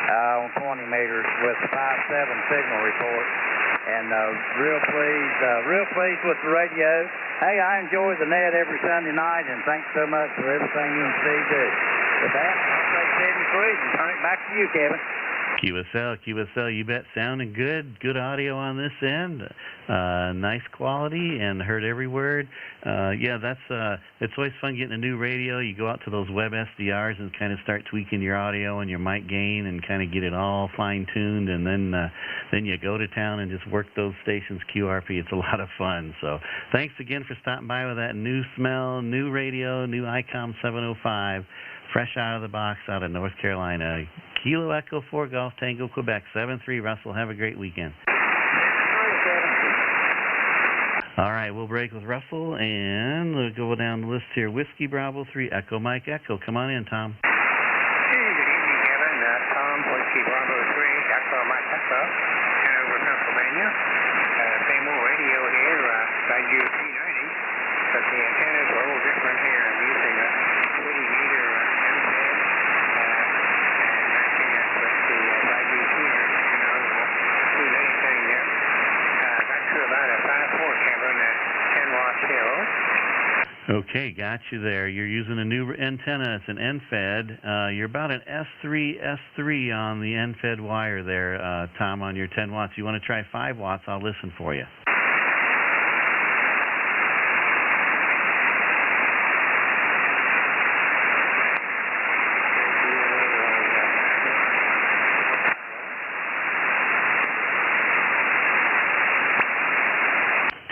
on 20 meters with the 5-7 signal report. And real pleased with the radio. Hey, I enjoy the net every Sunday night, and thanks so much for everything you and Steve do. With that, I'll take 73 and turn it back to you, Kevin. QSL, you bet. Sounding good. Good audio on this end. Nice quality, and heard every word. Yeah, it's always fun getting a new radio. You go out to those web SDRs and kind of start tweaking your audio and your mic gain and kind of get it all fine-tuned, and then you go to town and just work those stations QRP. It's a lot of fun. So thanks again for stopping by with that new smell, new radio, new ICOM 705. Fresh out of the box out of North Carolina. Kilo Echo 4 Golf Tango Quebec 7-3. Russell, have a great weekend. 7-3, Kevin. All right, we'll break with Russell, and we'll go down the list here. Whiskey Bravo 3, Echo Mike Echo. Come on in, Tom. Hey, good evening, Kevin. Tom, Whiskey Bravo 3, Echo Mike Echo, Hanover, Pennsylvania. Same old radio here, QRP 90, but the antennas are a little different here. I'm using a 20 meter end-fed, and matching it with the YG tuner, we'll do anything there. Got to about a 5.4, Kevin, at 10 watts hill. Okay, got you there. You're using a new antenna. It's an end-fed. You're about an S3 on the end-fed wire there, Tom, on your 10 watts. You want to try 5 watts? I'll listen for you.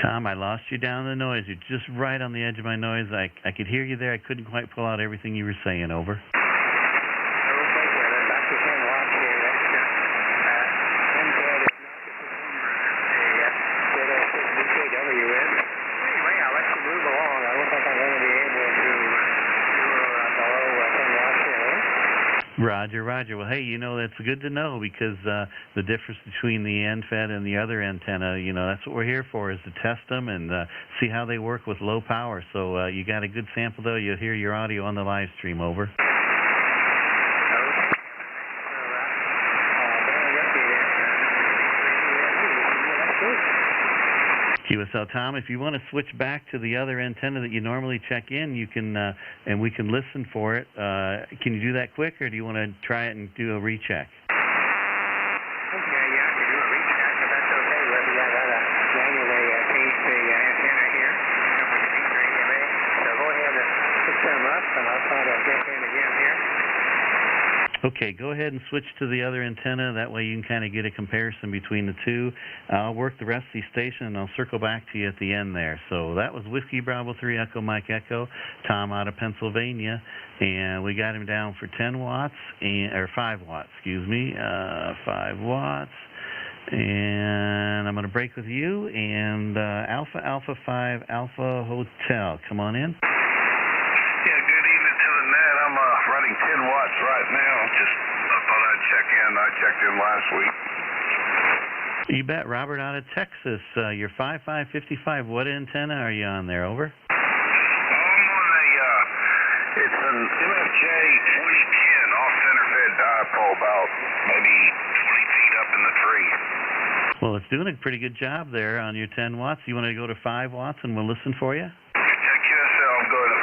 Tom, I lost you down in the noise. You're just right on the edge of my noise. I could hear you there. I couldn't quite pull out everything you were saying. Over. Okay, Kevin, back to 10 watts here. That's end-fed is not the performer at the BKWN. Anyway, I'll let you move along. I don't think I'm going to be able to do below 10 watts hill. Roger, Roger. Well, hey, that's good to know, because the difference between the end-fed and the other antenna, that's what we're here for, is to test them and see how they work with low power. So you got a good sample, though. You'll hear your audio on the live stream. Over. QSL Tom, if you want to switch back to the other antenna that you normally check in, you can, and we can listen for it. Can you do that quick, or do you want to try it and do a recheck? Okay, yeah, I can do a recheck, but that's okay with me. I got to manually change the antenna here. So go ahead and pick them up, and I'll try to get in again here. Okay, go ahead and switch to the other antenna. That way you can kind of get a comparison between the two. I'll work the rest of the station, and I'll circle back to you at the end there. So that was Whiskey Bravo 3, Echo Mike Echo, Tom out of Pennsylvania, and we got him down for 10 watts, or 5 watts, 5 watts. And I'm going to break with you, and Alpha 5 Alpha Hotel. Come on in. Running 10 watts right now. Just thought I'd check in. I checked in last week. You bet. Robert out of Texas. You're 5555. What antenna are you on there? Over. I'm on it's an MFJ 2010 off-center fed dipole, about maybe 20 feet up in the tree. Well, it's doing a pretty good job there on your 10 watts. You want to go to 5 watts, and we'll listen for you? Check QSL, go to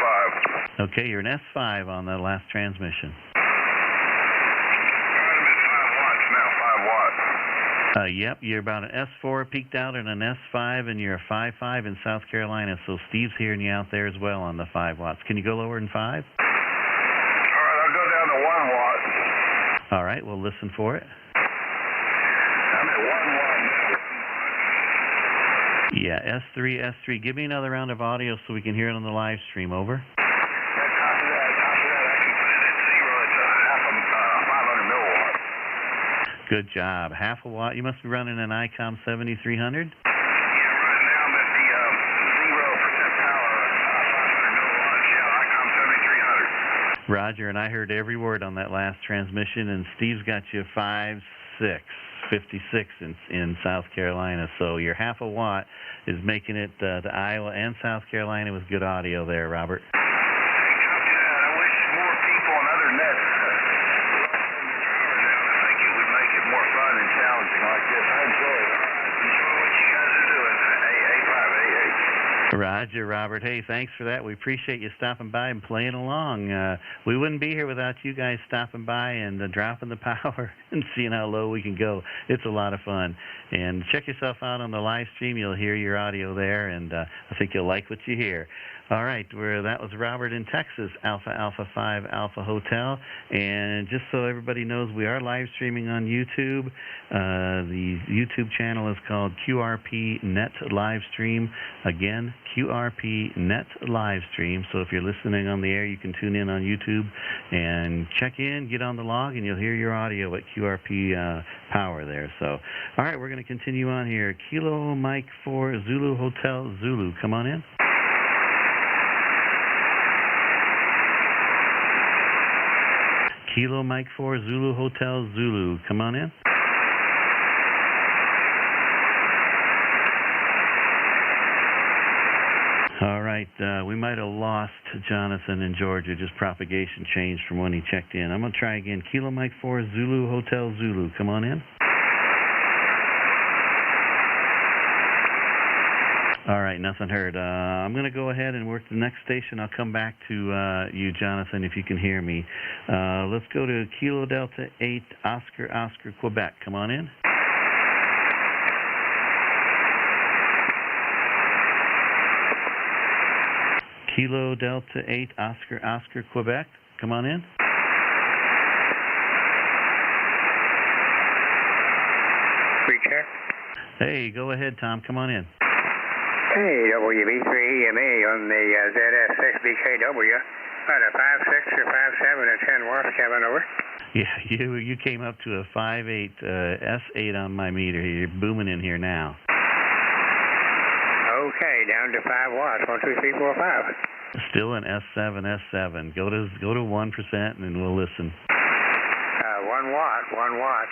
5. Okay, you're an S5 on the last transmission. I'm at 5 watts now, 5 watts. Yep, you're about an S4 peaked out and an S5, and you're a 5.5 in South Carolina. So Steve's hearing you out there as well on the 5 watts. Can you go lower than 5? All right, I'll go down to 1 watt. All right, we'll listen for it. I'm at 1 watt now. Yeah, S3. Give me another round of audio so we can hear it on the live stream. Over. Good job. Half a watt. You must be running an ICOM 7300? Yeah, right now I'm at the 0% power, 500 milliwatts. Yeah, ICOM 7300. Roger, and I heard every word on that last transmission, and Steve's got you 56 in South Carolina. So your half a watt is making it to Iowa and South Carolina with good audio there, Robert. Roger, Robert. Hey, thanks for that. We appreciate you stopping by and playing along. We wouldn't be here without you guys stopping by and dropping the power and seeing how low we can go. It's a lot of fun. And check yourself out on the live stream. You'll hear your audio there, and I think you'll like what you hear. All right, that was Robert in Texas, Alpha Alpha 5 Alpha Hotel. And just so everybody knows, we are live streaming on YouTube. The YouTube channel is called QRP Net Livestream. Again, QRP Net Livestream. So if you're listening on the air, you can tune in on YouTube and check in, get on the log, and you'll hear your audio at QRP Power there. So, all right, we're going to continue on here. Kilo Mike 4 Zulu Hotel Zulu. Come on in. Kilo Mike 4 Zulu Hotel Zulu. Come on in. All right, we might have lost Jonathan in Georgia. Just propagation changed from when he checked in. I'm going to try again. Kilo Mike 4 Zulu Hotel Zulu. Come on in. All right, nothing heard. I'm going to go ahead and work the next station. I'll come back to you, Jonathan, if you can hear me. Let's go to Kilo Delta 8 Oscar Quebec. Come on in. Kilo Delta 8 Oscar Quebec. Come on in. Recheck. Hey, go ahead, Tom. Come on in. Hey, WB3EMA on the ZS6BKW. About a 5.6 or 5.7 or 10 watts, Kevin, over. Yeah, you came up to a 5.8 S8 on my meter. You're booming in here now. Okay, down to 5 watts. 1, 2, 3, 4, 5. Still an S7. Go to 1% and we'll listen. 1 watt.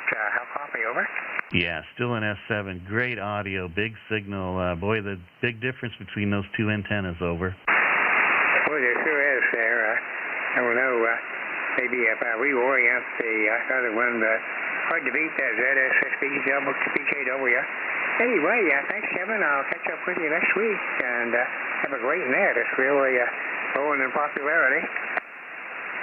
How copy, over? Yeah, still an S7. Great audio, big signal. Boy, the big difference between those two antennas, over. Well, there sure is there. I don't know. Maybe if I reorient the other one, hard to beat that ZS6BKW. Anyway, thanks, Kevin. I'll catch up with you next week. And have a great net. It's really growing in popularity.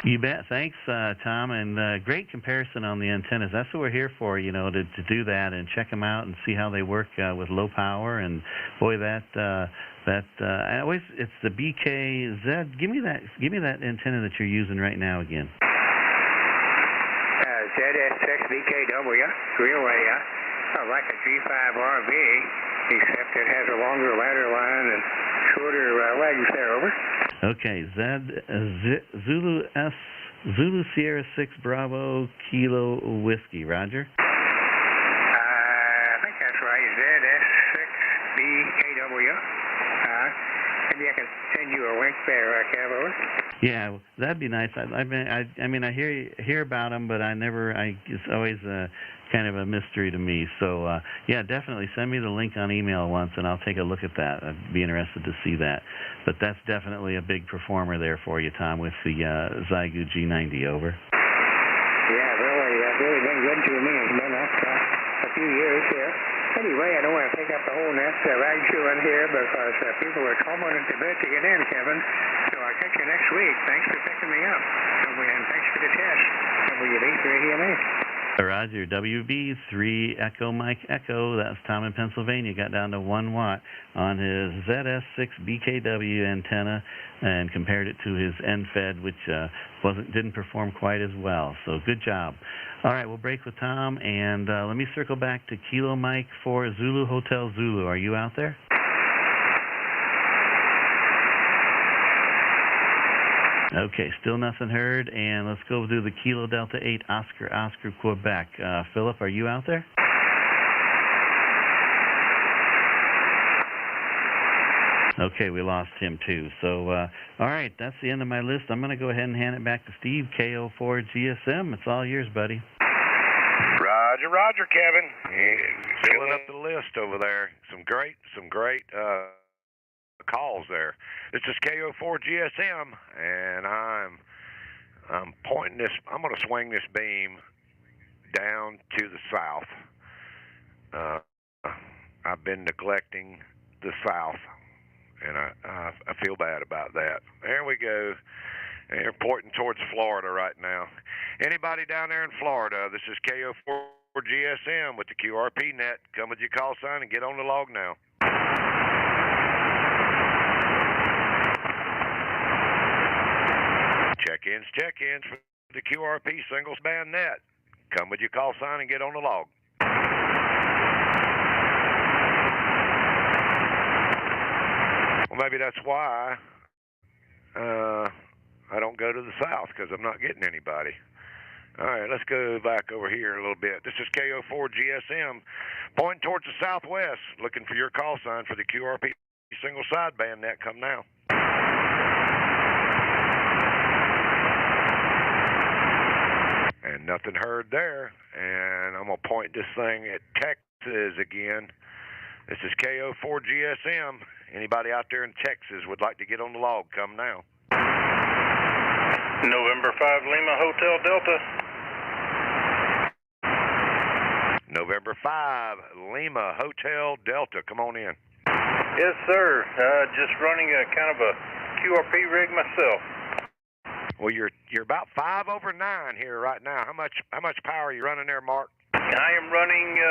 You bet. Thanks, Tom, and great comparison on the antennas. That's what we're here for, to do that and check them out and see how they work with low power. And boy, it's the BKZ. Give me that antenna that you're using right now again. ZS6BKW, really, like a G5RV, except it has a longer ladder line and shorter legs there, over. Okay, Zulu Sierra 6 Bravo Kilo Whiskey, Roger. I think that's right, ZS6BKW. Maybe I can send you a link there, Kev, over. Yeah, that'd be nice. I hear about them, but it's always kind of a mystery to me. So, yeah, definitely send me the link on email once, and I'll take a look at that. I'd be interested to see that. But that's definitely a big performer there for you, Tom, with the Zygu G90, over. Yeah, really been good to me. It's been up a few years here. Anyway, I don't want to take up the whole net rag in here because people are calling at the bit to get in, Kevin. So I'll catch you next week. Thanks for picking me up. And thanks for the test. WB3EMA. Roger, WB3 Echo Mike Echo. That's Tom in Pennsylvania. Got down to 1 watt on his ZS6 BKW antenna and compared it to his NFED, which didn't perform quite as well. So good job. All right, we'll break with Tom, and let me circle back to Kilo Mike 4 Zulu Hotel Zulu. Are you out there? Okay, still nothing heard, and let's go to the Kilo Delta 8 Oscar Quebec. Philip, are you out there? Okay, we lost him too. So, all right, that's the end of my list. I'm going to go ahead and hand it back to Steve, KO4 GSM. It's all yours, buddy. Roger, Kevin. Filling up the list over there. Some great calls there. This is KO4 GSM, and I'm pointing this. I'm going to swing this beam down to the south. I've been neglecting the south, and I feel bad about that. There we go. And you're pointing towards Florida right now. Anybody down there in Florida? This is KO4 GSM with the QRP Net. Come with your call sign and get on the log now. check-ins for the QRP Singles Band Net. Come with your call sign and get on the log. Well, maybe that's why I don't go to the south, because I'm not getting anybody. All right, let's go back over here a little bit. This is KO4 GSM, pointing towards the southwest, looking for your call sign for the QRP Single Sideband Net. Come now. And nothing heard there. And I'm going to point this thing at Texas again. This is KO4 GSM. Anybody out there in Texas would like to get on the log, come now. November 5 Lima Hotel Delta. November 5 Lima Hotel Delta. Come on in. Yes, sir. Just running a kind of a QRP rig myself. Well, you're about 5 over 9 here right now. How much power are you running there, Mark? I am running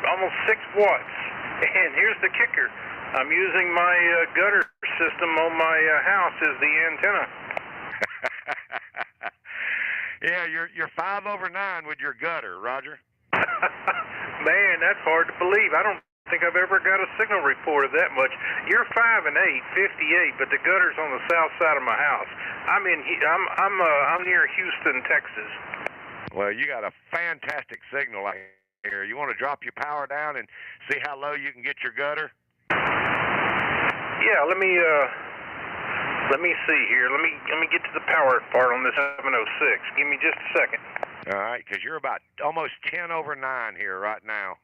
almost 6 watts. And here's the kicker. I'm using my gutter system on my house as the antenna. Yeah, you're 5 over 9 with your gutter, Roger. Man, that's hard to believe. I don't think I've ever got a signal report of that much. You're 5 and 8, 58, but the gutter's on the south side of my house. I'm near Houston, Texas. Well, you got a fantastic signal out here. You want to drop your power down and see how low you can get your gutter? Yeah, let me see here. Let me get to the power part on this 706. Give me just a second. All right, because you're about almost 10 over 9 here right now.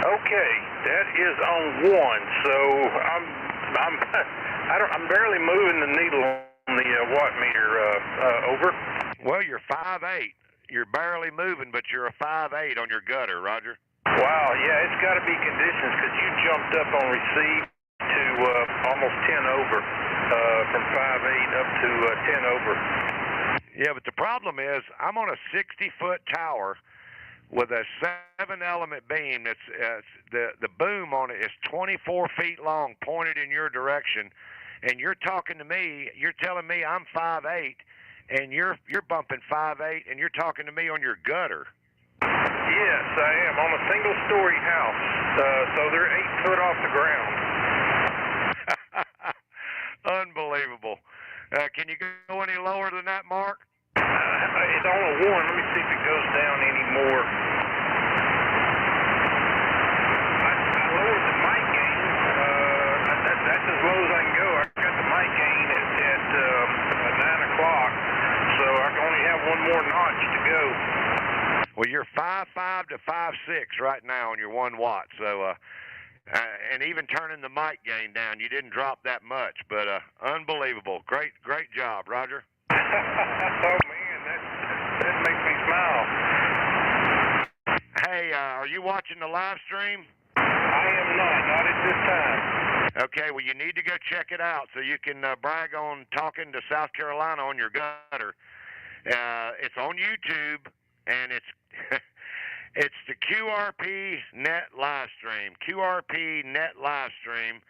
Okay, that is on 1. So I'm barely moving the needle on the watt meter. Over. Well, you're 5'8". You're barely moving, but you're a 5'8" on your gutter, Roger. Wow, yeah, it's got to be conditions, because you jumped up on receive to almost 10 over, from 5'8" up to 10 over. Yeah, but the problem is I'm on a 60-foot tower with a 7-element beam. That's the boom on it is 24 feet long, pointed in your direction, and you're talking to me. You're telling me I'm 5'8", and you're bumping 5'8", and you're talking to me on your gutter. Yes, I am on a single-story house, so they're 8 foot off the ground. Unbelievable. Can you go any lower than that, Mark? It's on a 1. Let me see if it goes down any more. I lowered the mic gain. That's as low as I can go. I got the mic gain at 9 o'clock, so I can only have one more notch to go. Well, you're 5'5" to 5'6" right now on your 1 watt. So, and even turning the mic gain down, you didn't drop that much. But unbelievable. Great job, Roger. Oh, man, that makes me smile. Hey, are you watching the live stream? I am not at this time. Okay, well, you need to go check it out so you can brag on talking to South Carolina on your gutter. It's on YouTube, and it's it's the QRP Net live stream, QRP Net live stream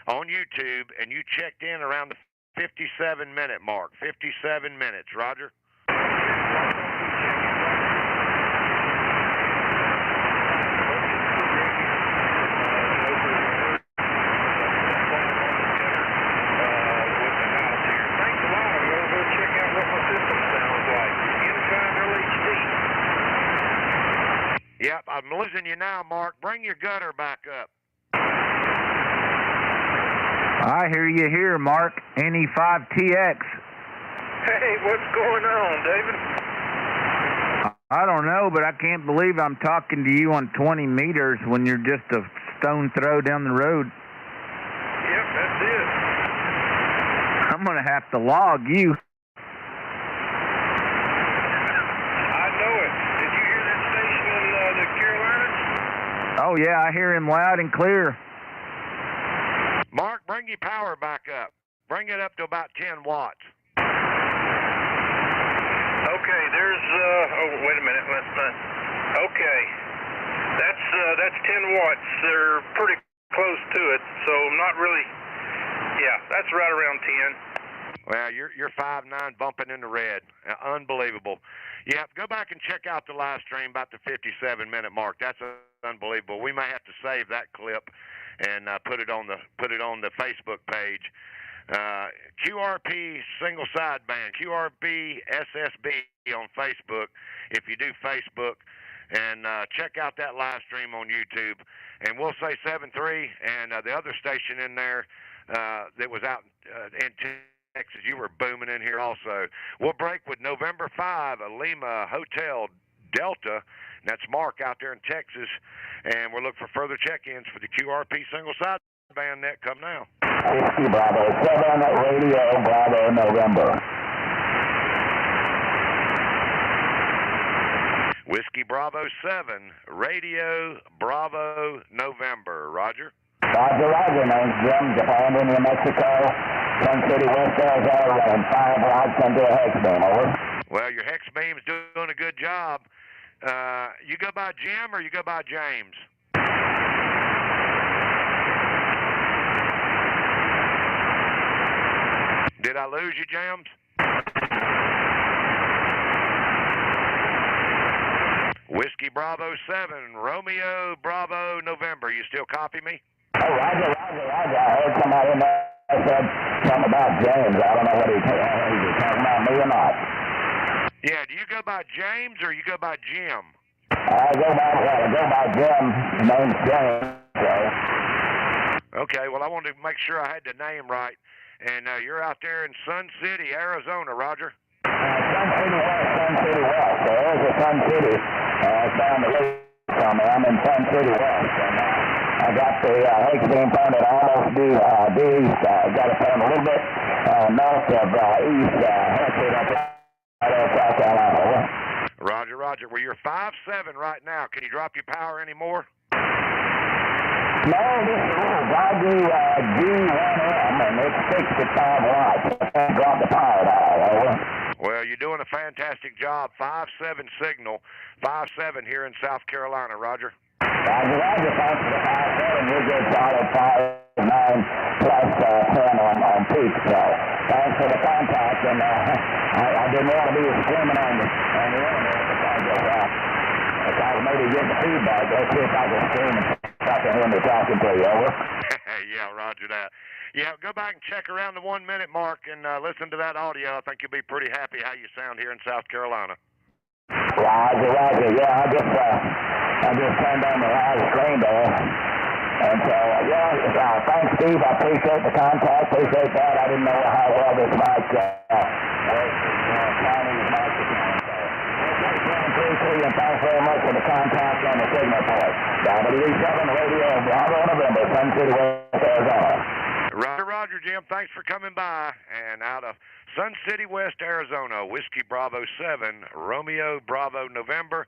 on YouTube, and you checked in around the 57-minute mark. 57 minutes, Roger. Yep, I'm losing you now, Mark. Bring your gutter back up. I hear you here, Mark. NE5TX. Hey, what's going on, David? I don't know, but I can't believe I'm talking to you on 20 meters when you're just a stone throw down the road. Yep, that's it. I'm going to have to log you. Oh, yeah, I hear him loud and clear. Mark, bring your power back up. Bring it up to about 10 watts. Okay, there's, oh, wait a minute, let's not, okay. That's 10 watts. They're pretty close to it, so I'm not really, yeah, that's right around 10. Well, you're 5.9 bumping in the red. Unbelievable. Yeah, go back and check out the live stream about the 57-minute mark. That's unbelievable. We may have to save that clip and put it on the Facebook page. QRP single sideband, QRP SSB on Facebook. If you do Facebook, and check out that live stream on YouTube. And we'll say 7.3, and the other station in there that was out in Texas, you were booming in here also. We'll break with November 5, Lima Hotel Delta. And that's Mark out there in Texas. And we'll look for further check-ins for the QRP single sideband net. Come now. Whiskey Bravo 7, Radio Bravo November. Whiskey Bravo 7, Radio Bravo November. Roger. Roger. Name's Jim, Japan, India, Mexico, Sun City, West Arizona, running 5 watts into a hex beam, over. Well, your hex beam's doing a good job. You go by Jim or you go by James? Did I lose you, James? Whiskey Bravo 7, Romeo Bravo November. You still copy me? Oh, Roger. I heard somebody in there said something about James. I don't know what he's talking about, me or not. Yeah, do you go by James or you go by Jim? I go by Jim. His name's James. So. Okay, well, I wanted to make sure I had the name right. And you're out there in Sun City, Arizona, Roger. Sun City West. There's a Sun City. It's down the road from me. I'm in Sun City West. And I got the hex beam pointed almost due east. Got it pointed a little bit north of east. Headed up South Carolina. Roger. Well, you're 5.7 right now. Can you drop your power anymore? No, this is a little Dodgy G1M, and it's 65 watts. I can't drop the power dial, over. Well, you're doing a fantastic job. 5.7 signal. 5.7 here in South Carolina, Roger. Roger. Thanks for the 5.7. You're good solid 5.9 plus 10 on peak. So thanks for the contact. And I didn't want to be screaming on the internet because I was maybe getting the feedback. Let's see if I can scream and I can hear me talking to you, over. Yeah, roger that. Yeah, go back and check around the 1 minute mark and listen to that audio. I think you'll be pretty happy how you sound here in South Carolina. Roger. Yeah, I just turned on the live screen there. And so, thanks, Steve. I appreciate the contact. Appreciate that. I didn't know how well this mic works. Chinese microphone. And thanks very much for the contact on the signal port. W7 Radio Bravo November, Sun City, West Arizona. Roger, Jim. Thanks for coming by. And out of Sun City, West Arizona, Whiskey Bravo 7, Romeo Bravo November,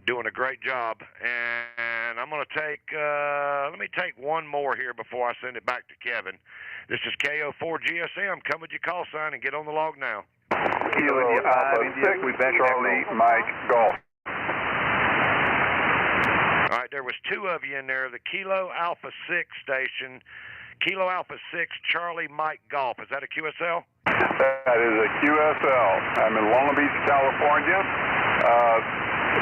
doing a great job. And I'm going to take, let me take one more here before I send it back to Kevin. This is KO4 GSM. Come with your call sign and get on the log now. Kilo Alpha 6, Charlie Mike Golf. All right, there was 2 of you in there. The Kilo Alpha 6 station, Kilo Alpha 6, Charlie Mike Golf. Is that a QSL? That is a QSL. I'm in Long Beach, California,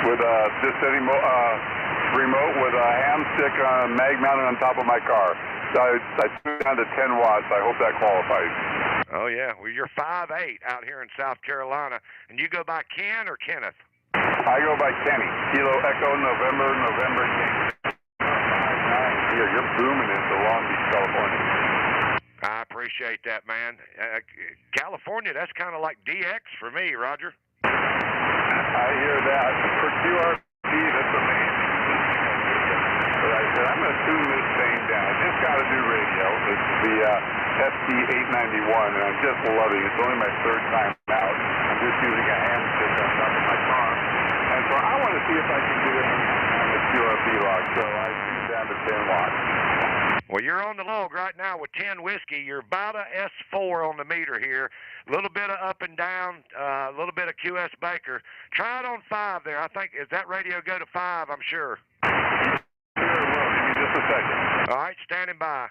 with just setting remote with a ham stick mag mounted on top of my car. So I tuned down to 10 watts. I hope that qualifies. Oh, yeah. Well, you're 5'8" out here in South Carolina. And you go by Ken or Kenneth? I go by Kenny. Kilo Echo November King. You're booming into Long Beach, California. I appreciate that, man. California, that's kind of like DX for me, Roger. I hear that. For QRP, that's amazing. But I said, I'm going to tune this thing down. I just got a new radio. It's the ST891, and I'm just loving it. It's only my 3rd time out. I'm just using a hand stick on top of my car. And so I want to see if I can do it on the QRP log. So I down to 10 watts. Well, you're on the log right now with 10 whiskey. You're about a S4 on the meter here. A little bit of up and down, a little bit of QS Baker. Try it on 5 there. I think, is that radio go to 5, I'm sure. Sure, well, give me just a second. All right, standing by.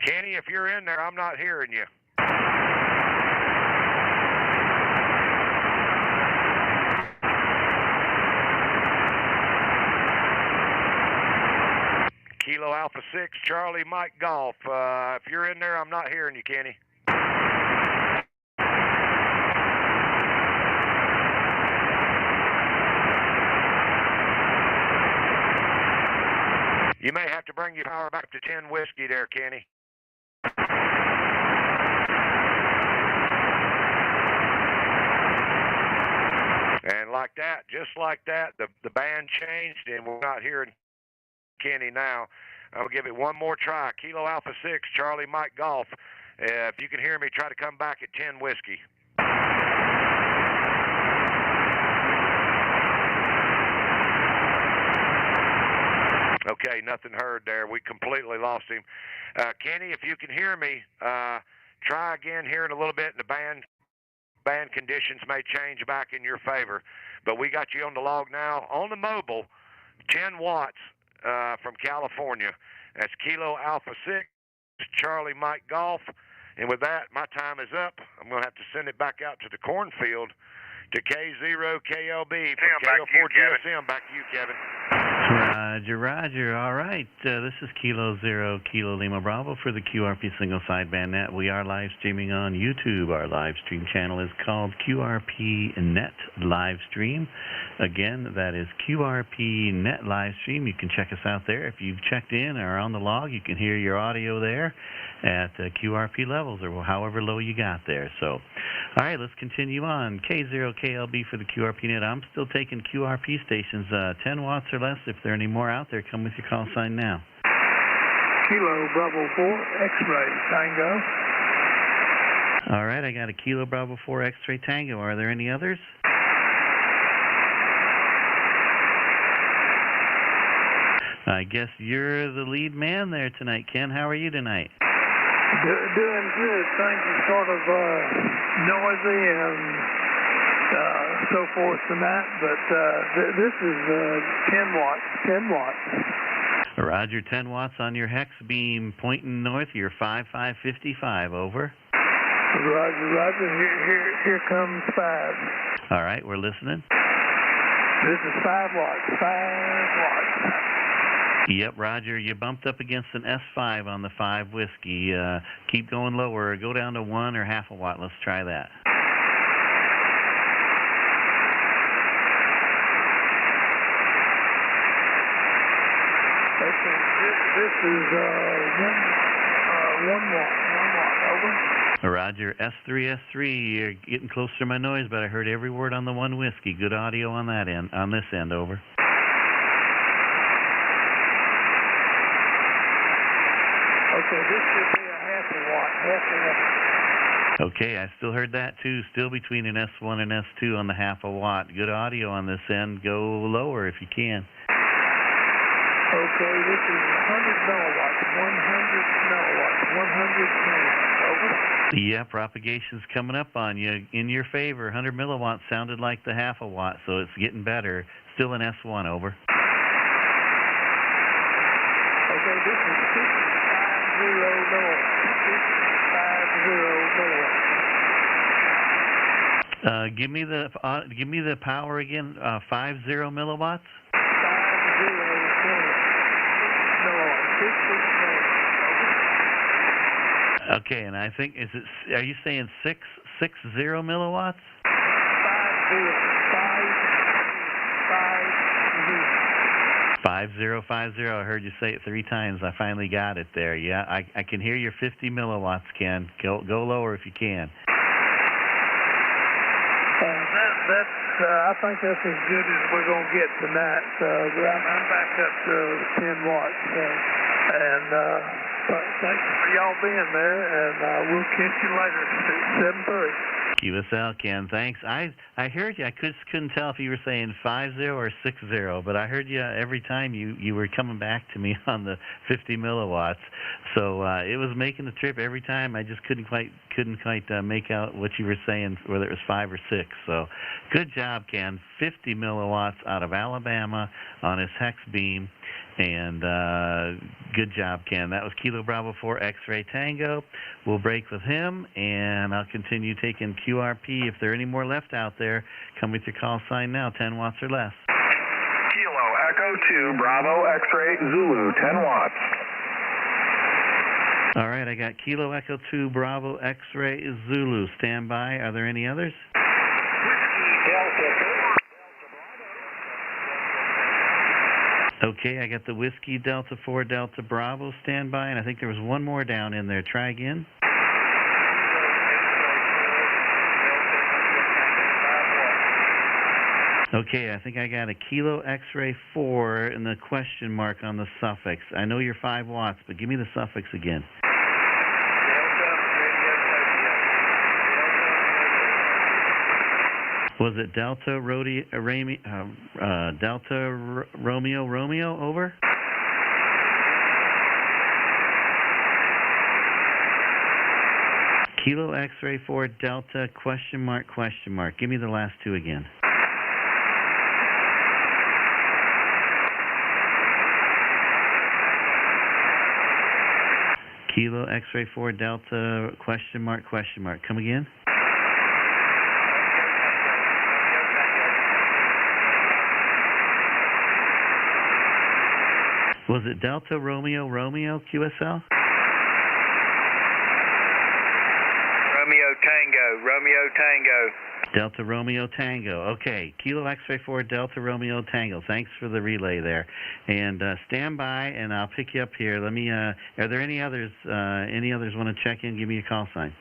Kenny, if you're in there, I'm not hearing you. Kilo Alpha 6, Charlie Mike Golf. If you're in there, I'm not hearing you, Kenny. You may have to bring your power back to 10 whiskey there, Kenny. And like that, just like that, the band changed, and we're not hearing Kenny now. I'll give it one more try. Kilo Alpha 6, Charlie Mike Golf. If you can hear me, try to come back at 10 whiskey. Okay, nothing heard there. We completely lost him. Kenny, if you can hear me, try again here in a little bit, and the band conditions may change back in your favor. But we got you on the log now. On the mobile, 10 watts from California. That's Kilo Alpha 6, Charlie Mike Golf. And with that, my time is up. I'm going to have to send it back out to the cornfield to K0KLB from KO4GSM. Back to you, Kevin. Roger, Roger. All right. This is Kilo 0, Kilo Lima Bravo for the QRP Single Sideband Net. We are live streaming on YouTube. Our live stream channel is called QRP Net Livestream. Again, that is QRP Net Livestream. You can check us out there. If you've checked in or on the log, you can hear your audio there at QRP levels or however low you got there. So, all right, let's continue on. K0KLB for the QRP Net. I'm still taking QRP stations, 10 watts or less. If there are any more out there, come with your call sign now. Kilo Bravo 4, X-Ray Tango. All right, I got a Kilo Bravo 4 X-Ray Tango. Are there any others? I guess you're the lead man there tonight, Ken. How are you tonight? Doing good. Things are sort of noisy and so forth tonight, but this is 10 watts. 10 watts. Roger, 10 watts on your hex beam pointing north. You're 5555. Over. Roger, Roger. Here comes 5. All right, we're listening. This is 5 watts. 5 watts. Yep, Roger, you bumped up against an S5 on the 5 whiskey. Keep going lower. Go down to 1 or half a watt. Let's try that. This is 1 watt. 1 watt. Over. Roger, S3, you're getting closer to my noise, but I heard every word on the 1 whiskey. Good audio on that end, on this end. Over. Okay, this should be a half a watt. Okay, I still heard that too. Still between an S1 and S2 on the half a watt. Good audio on this end. Go lower if you can. Okay, this is 100 milliwatts. 100 milliwatts. 100 milliwatts. Over. Yeah, propagation's coming up on you in your favor. 100 milliwatts sounded like the half a watt, so it's getting better. Still an S1. Over. Okay, this is 650 milliwatts. 650 milliwatts. Give me the power again. 50 milliwatts. 50 milliwatts. Okay, and I think are you saying 660 milliwatts? 50. 5050. I heard you say it 3 times. I finally got it there. Yeah, I can hear your 50 milliwatts, Ken. Go lower if you can. I think that's as good as we're going to get tonight. I'm back up to 10 watts. Thanks for y'all being there, and we'll catch you later at 7:30. QSL, Ken, thanks. I heard you. I couldn't tell if you were saying 50 or 60, but I heard you every time you were coming back to me on the 50 milliwatts. So it was making the trip every time. I just couldn't quite make out what you were saying, whether it was 5 or 6. So good job, Ken. 50 milliwatts out of Alabama on his hex beam. And good job, Ken. That was Kilo Bravo 4 X-Ray Tango. We'll break with him, and I'll continue taking QRP. If there are any more left out there, come with your call sign now, 10 watts or less. Kilo Echo 2 Bravo X-Ray Zulu, 10 watts. All right, I got Kilo Echo 2 Bravo X-Ray Zulu. Stand by. Are there any others? Okay, I got the Whiskey Delta 4 Delta Bravo standby, and I think there was one more down in there. Try again. Okay, I think I got a Kilo X-Ray 4 and the question mark on the suffix. I know you're 5 watts, but give me the suffix again. Was it Delta Romeo, over? Kilo X-Ray 4 Delta question mark. Give me the last 2 again. Kilo X-Ray 4 Delta question mark. Come again? Was it Delta Romeo QSL? Romeo Tango. Delta Romeo Tango. Okay, Kilo X-Ray 4 Delta Romeo Tango. Thanks for the relay there. And stand by, and I'll pick you up here. Let me. Are there any others? Any others want to check in? Give me a call sign.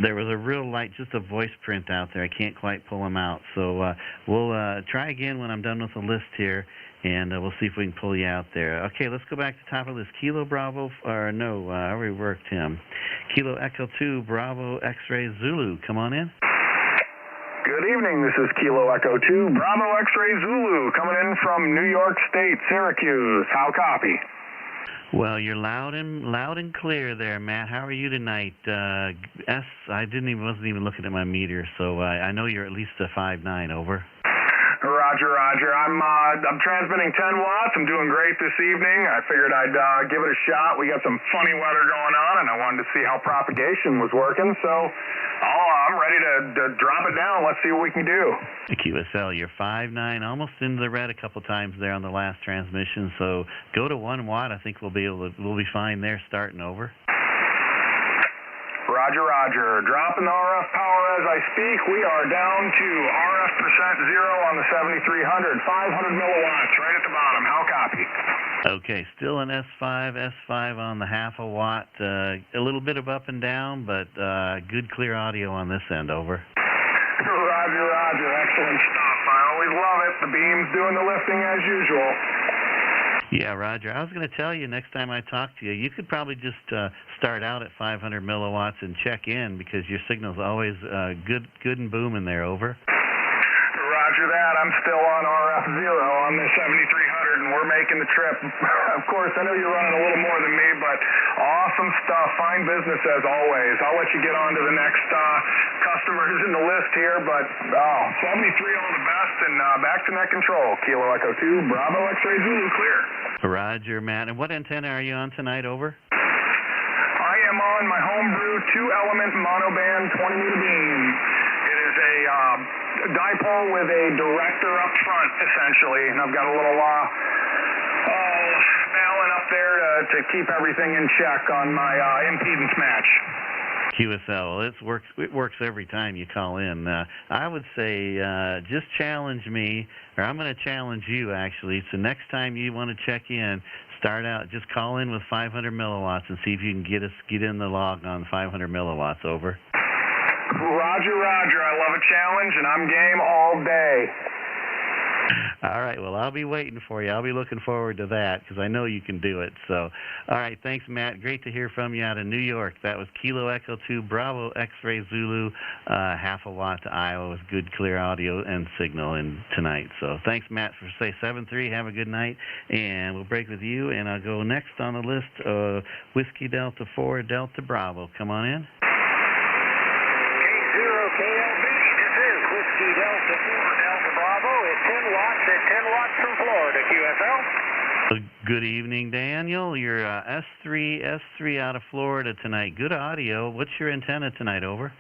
There was a real light, just a voice print out there. I can't quite pull them out. So we'll try again when I'm done with the list here, and we'll see if we can pull you out there. Okay, let's go back to the top of the list. Kilo Bravo, or no, I already worked him. Kilo Echo 2 Bravo X-Ray Zulu. Come on in. Good evening. This is Kilo Echo 2 Bravo X-Ray Zulu coming in from New York State, Syracuse. How copy? Well, you're loud and clear there, Matt. How are you tonight? I wasn't even looking at my meter, so I know you're at least a 5.9. Over. Roger. I'm transmitting 10 watts. I'm doing great this evening. I figured I'd give it a shot. We got some funny weather going on, and I wanted to see how propagation was working. So I'm ready to drop it down. Let's see what we can do. The QSL, you're 5.9, almost into the red a couple times there on the last transmission. So go to 1 watt. I think we'll be fine there starting. Over. Roger. Dropping the RF power as I speak. We are down to RF %0 on the 7300, 500 milliwatts right at the bottom. How copy? Okay, still an S5 on the half a watt. A little bit of up and down, but good clear audio on this end. Over. Roger. Excellent stuff. I always love it. The beam's doing the lifting as usual. Yeah, Roger. I was going to tell you next time I talk to you could probably just start out at 500 milliwatts and check in because your signal's always good and booming there. Over. Roger that. I'm still on RF 0 on the 7300, and we're making the trip. Of course, I know you're running a little more than me, but awesome stuff. Fine business as always. I'll let you get on to the next customers in the list here, but 73 all the best, and back to net control. Kilo Echo 2 Bravo X-Ray Zulu clear. Roger, Matt. And what antenna are you on tonight? Over. I am on my homebrew 2-element monoband 20-meter beam. It is a dipole with a director up front, essentially, and I've got a little balun up there to keep everything in check on my impedance match. QSL. It works every time you call in. I would say just challenge me, or I'm going to challenge you actually. So next time you want to check in, start out, just call in with 500 milliwatts and see if you can get in the log on 500 milliwatts. Over. Roger, Roger. I love a challenge, and I'm game all day. All right, well, I'll be waiting for you. I'll be looking forward to that because I know you can do it. So, all right, thanks, Matt. Great to hear from you out of New York. That was Kilo Echo 2 Bravo X-Ray Zulu, half a watt to Iowa with good, clear audio and signal in tonight. So thanks, Matt, for say 7-3. Have a good night, and we'll break with you. And I'll go next on the list, Whiskey Delta 4 Delta Bravo. Come on in. KLB, this is Whiskey Delta 4 Delta Bravo at 10 watts from Florida, QSL. Good evening, Daniel. You're S3 out of Florida tonight. Good audio. What's your antenna tonight? Over.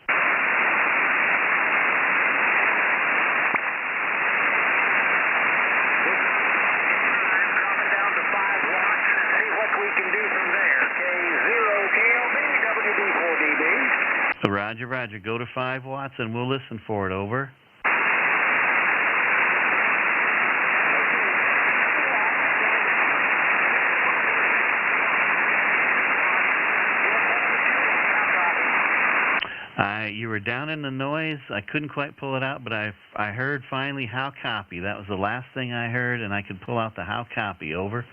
Roger, Roger. Go to 5 watts and we'll listen for it. Over. You were down in the noise. I couldn't quite pull it out, but I heard finally how copy. That was the last thing I heard, and I could pull out the how copy. Over.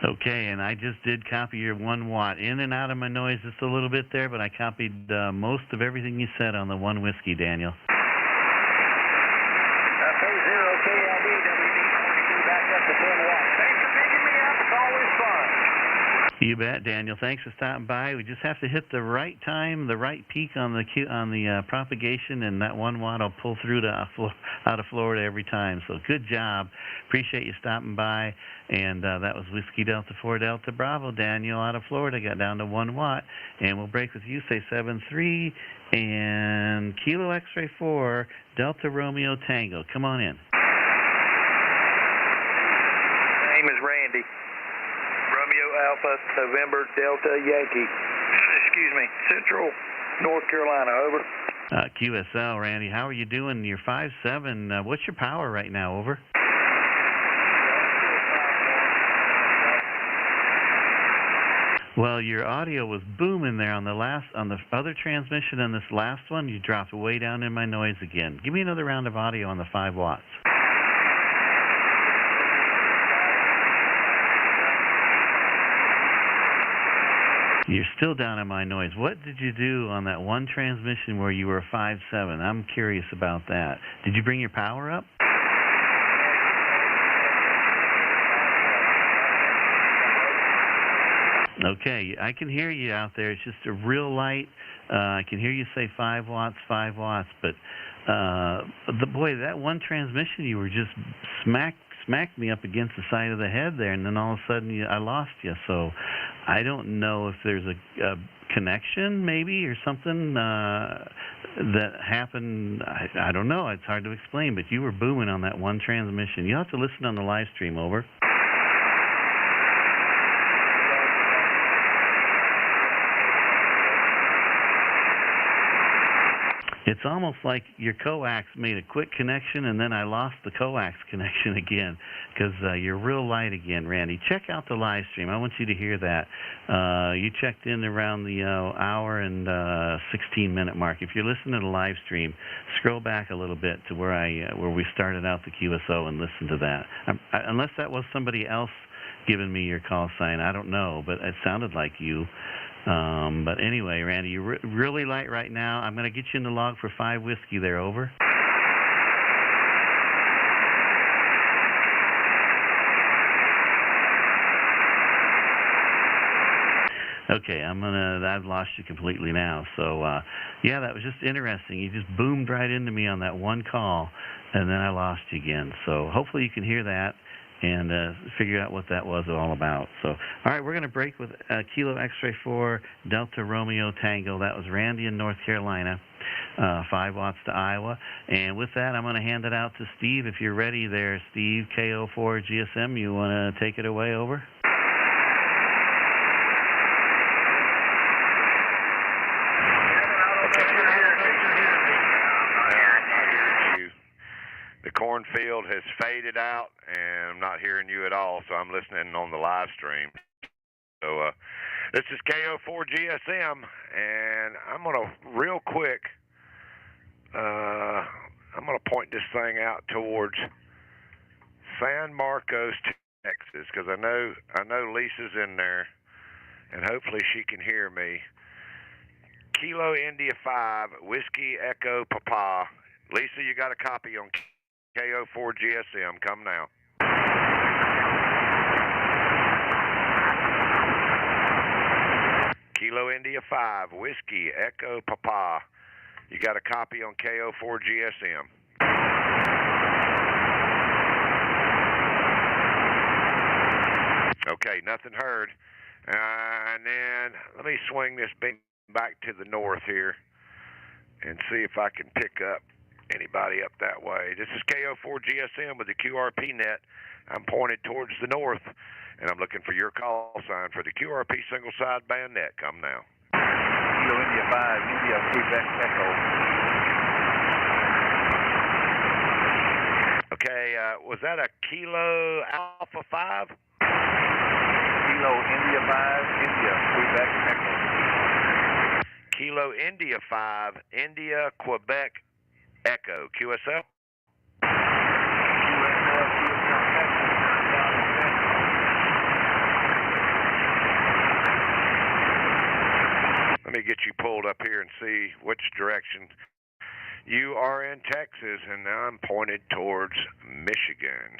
Okay, and I just did copy your 1 watt. In and out of my noise just a little bit there, but I copied most of everything you said on the 1 whiskey, Daniel. You bet, Daniel. Thanks for stopping by. We just have to hit the right time, the right peak on the propagation, and that 1 watt will pull through to out of Florida every time. So good job. Appreciate you stopping by. And that was Whiskey Delta 4 Delta Bravo. Daniel out of Florida got down to 1 watt. And we'll break with you, say 7-3, and Kilo X-Ray 4 Delta Romeo Tango. Come on in. My name is Randy. Romeo Alpha November Delta Yankee. Excuse me, Central North Carolina. Over. QSL, Randy. How are you doing? You're 5'7". What's your power right now? Over. Well, your audio was booming there on the other transmission, and this last one you dropped way down in my noise again. Give me another round of audio on the 5 watts. You're still down in my noise. What did you do on that 1 transmission where you were 5'7"? I'm curious about that. Did you bring your power up? Okay, I can hear you out there. It's just a real light. I can hear you say 5 watts, but boy, that 1 transmission, you were just smacked me up against the side of the head there, and then all of a sudden I lost you. So I don't know if there's a connection maybe or something that happened. I don't know. It's hard to explain, but you were booming on that 1 transmission. You'll have to listen on the live stream. Over. It's almost like your coax made a quick connection, and then I lost the coax connection again because you're real light again, Randy. Check out the live stream. I want you to hear that. You checked in around the hour and 16-minute mark. If you're listening to the live stream, scroll back a little bit to where we started out the QSO and listen to that. Unless that was somebody else giving me your call sign, I don't know, but it sounded like you. But anyway, Randy, you're really light right now. I'm going to get you in the log for 5 whiskey there. Over. Okay, I've lost you completely now. So, yeah, that was just interesting. You just boomed right into me on that 1 call, and then I lost you again. So hopefully you can hear that and figure out what that was all about. So, all right, we're going to break with Kilo X-Ray 4 Delta Romeo Tango. That was Randy in North Carolina. 5 watts to Iowa. And with that, I'm going to hand it out to Steve. If you're ready there, Steve, KO4 GSM, you want to take it away, over? The cornfield has faded out, and I'm not hearing you at all, so I'm listening on the live stream. So this is KO4 GSM, and I'm going to, real quick, I'm going to point this thing out towards San Marcos, Texas, because I know Lisa's in there, and hopefully she can hear me. Kilo India 5, Whiskey Echo Papa. Lisa, you got a copy on KO4 GSM. Come now. Kilo India 5, Whiskey Echo Papa. You got a copy on KO4 GSM. Okay, nothing heard. And then let me swing this back to the north here and see if I can pick up anybody up that way. This is KO4 GSM with the QRP Net. I'm pointed towards the north, and I'm looking for your call sign for the QRP single sideband net. Come now. Kilo India 5, India Quebec Echo. Okay, was that a Kilo Alpha 5? Kilo India 5, India Quebec Echo. Kilo India 5, India Quebec Echo. QSL? Let me get you pulled up here and see which direction. You are in Texas, and now I'm pointed towards Michigan.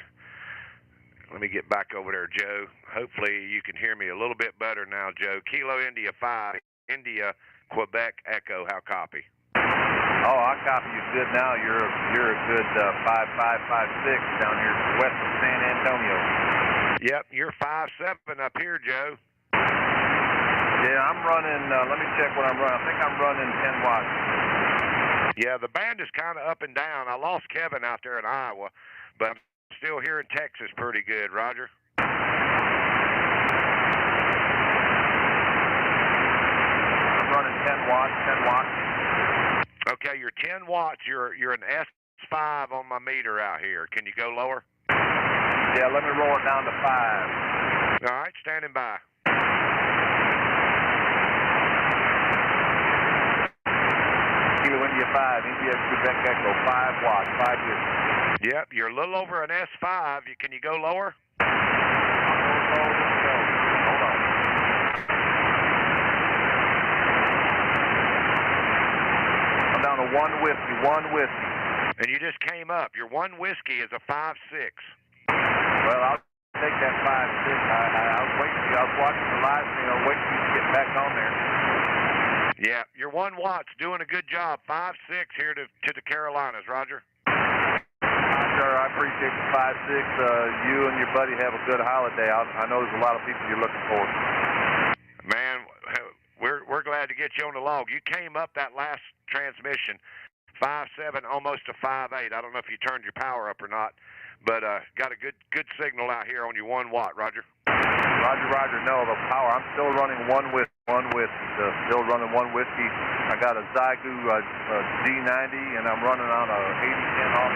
Let me get back over there, Joe. Hopefully you can hear me a little bit better now, Joe. Kilo India 5, India Quebec Echo. How copy? Oh, I copy you good now. You're a good 5556 down here west of San Antonio. Yep, you're 57 up here, Joe. Yeah, I'm running, let me check what I'm running. I think I'm running 10 watts. Yeah, the band is kind of up and down. I lost Kevin out there in Iowa, but I'm still here in Texas pretty good. Roger. I'm running 10 watts, 10 watts. Okay, you're 10 watts. You're an S5 on my meter out here. Can you go lower? Yeah, let me roll it down to 5. All right, standing by. Kilo India 5, India Quebec Echo, 5 watts, 5 years. Yep, you're a little over an S5. Can you go lower? Hold on. I'm down to 1 whiskey, 1 whiskey. And you just came up. Your 1 whiskey is a 5.6. Well, I'll take that 5.6. I was waiting. I was watching the live stream. I was waiting for you to get back on there. Yeah, your 1 watt's doing a good job. 5.6 here to the Carolinas, Roger. Sir, I appreciate the 5.6. You and your buddy have a good holiday. I know there's a lot of people you're looking for. Man, we're glad to get you on the log. You came up that last transmission, 5.7, almost a 5.8. I don't know if you turned your power up or not, but got a good signal out here on your 1 watt, Roger. Roger. No, the power. I'm still running 1 whiskey. Still running 1 whiskey. I got a Zygu G90, and I'm running on a 8010 off.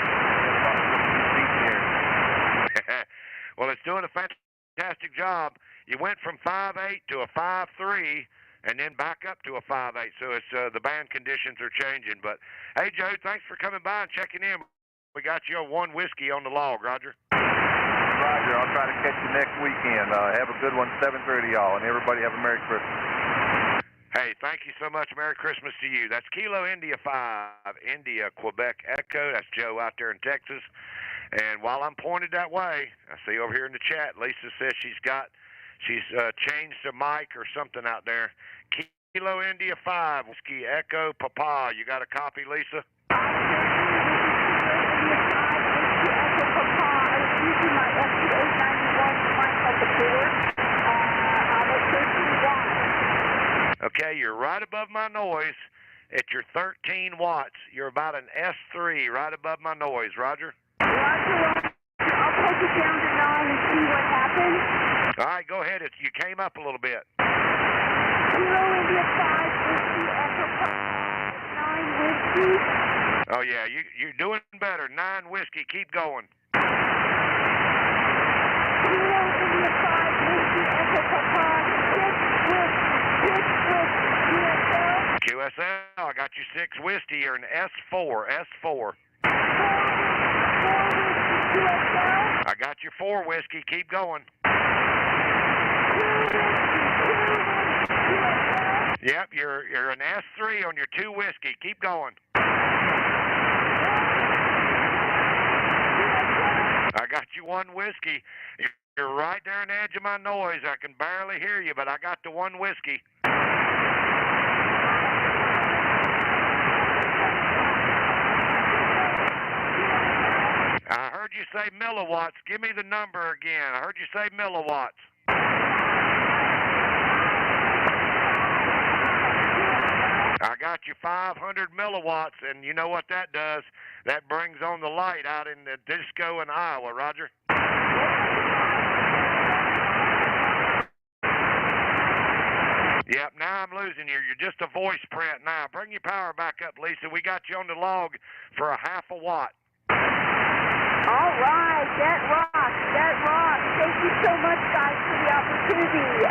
Well, it's doing a fantastic job. You went from 5.8 to a 5.3, and then back up to a 5.8. So it's the band conditions are changing. But hey, Joe, thanks for coming by and checking in. We got you a 1 whiskey on the log, Roger. Roger, I'll try to catch you next weekend. Have a good one, 7:30, y'all, and everybody have a Merry Christmas. Hey, thank you so much. Merry Christmas to you. That's Kilo India 5, India Quebec Echo. That's Joe out there in Texas. And while I'm pointed that way, I see over here in the chat, Lisa says she's changed the mic or something out there. Kilo India 5, Whiskey Echo Papa. You got a copy, Lisa? Okay, you're right above my noise. at your 13 watts. You're about an S3 right above my noise, Roger. Roger, I'll take it down to 9 and see what happens. All right, go ahead. You came up a little bit. Kilo India 5 Whiskey Echo Papa 9 Whiskey. Oh, yeah, you're doing better. 9 whiskey. Keep going. Kilo India 5 Whiskey Echo Papa 6 Whiskey QSL, I got you 6 whiskey. You're an S4. I got you 4 whiskey. Keep going. Yep, you're an S3 on your 2 whiskey. Keep going. I got you 1 whiskey. You're right there on the edge of my noise. I can barely hear you, but I got the 1 whiskey. I heard you say milliwatts. Give me the number again. I heard you say milliwatts. I got you 500 milliwatts, and you know what that does? That brings on the light out in the disco in Iowa, Roger. Yep, now I'm losing you. You're just a voice print now. Bring your power back up, Lisa. We got you on the log for a 0.5 watt. All right, that rocks. Thank you so much, guys, for the opportunity.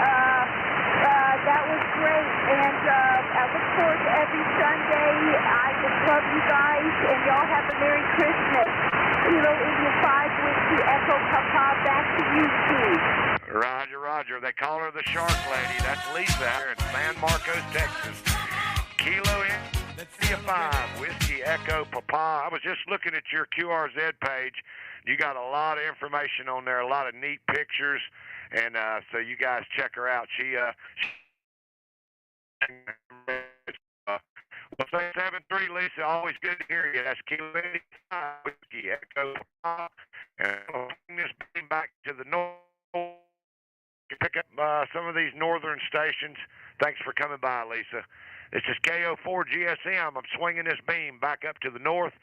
That was great, and I look forward to every Sunday. I just love you guys, and y'all have a Merry Christmas. Kilo India 5 Whiskey Echo Papa. Back to you, Steve. Roger. They call her the Shark Lady. That's Lisa here in San Marcos, Texas. Kilo India 5 Whiskey Echo Papa. I was just looking at your QRZ page. You got a lot of information on there, a lot of neat pictures, and so you guys check her out. She well, say 7-3, Lisa. Always good to hear you. That's Kilo India 5 Whiskey Echo Papa. And I'll bring this beam back to the north. Pick up some of these northern stations. Thanks for coming by, Lisa. This is KO4 GSM. I'm swinging this beam back up to the north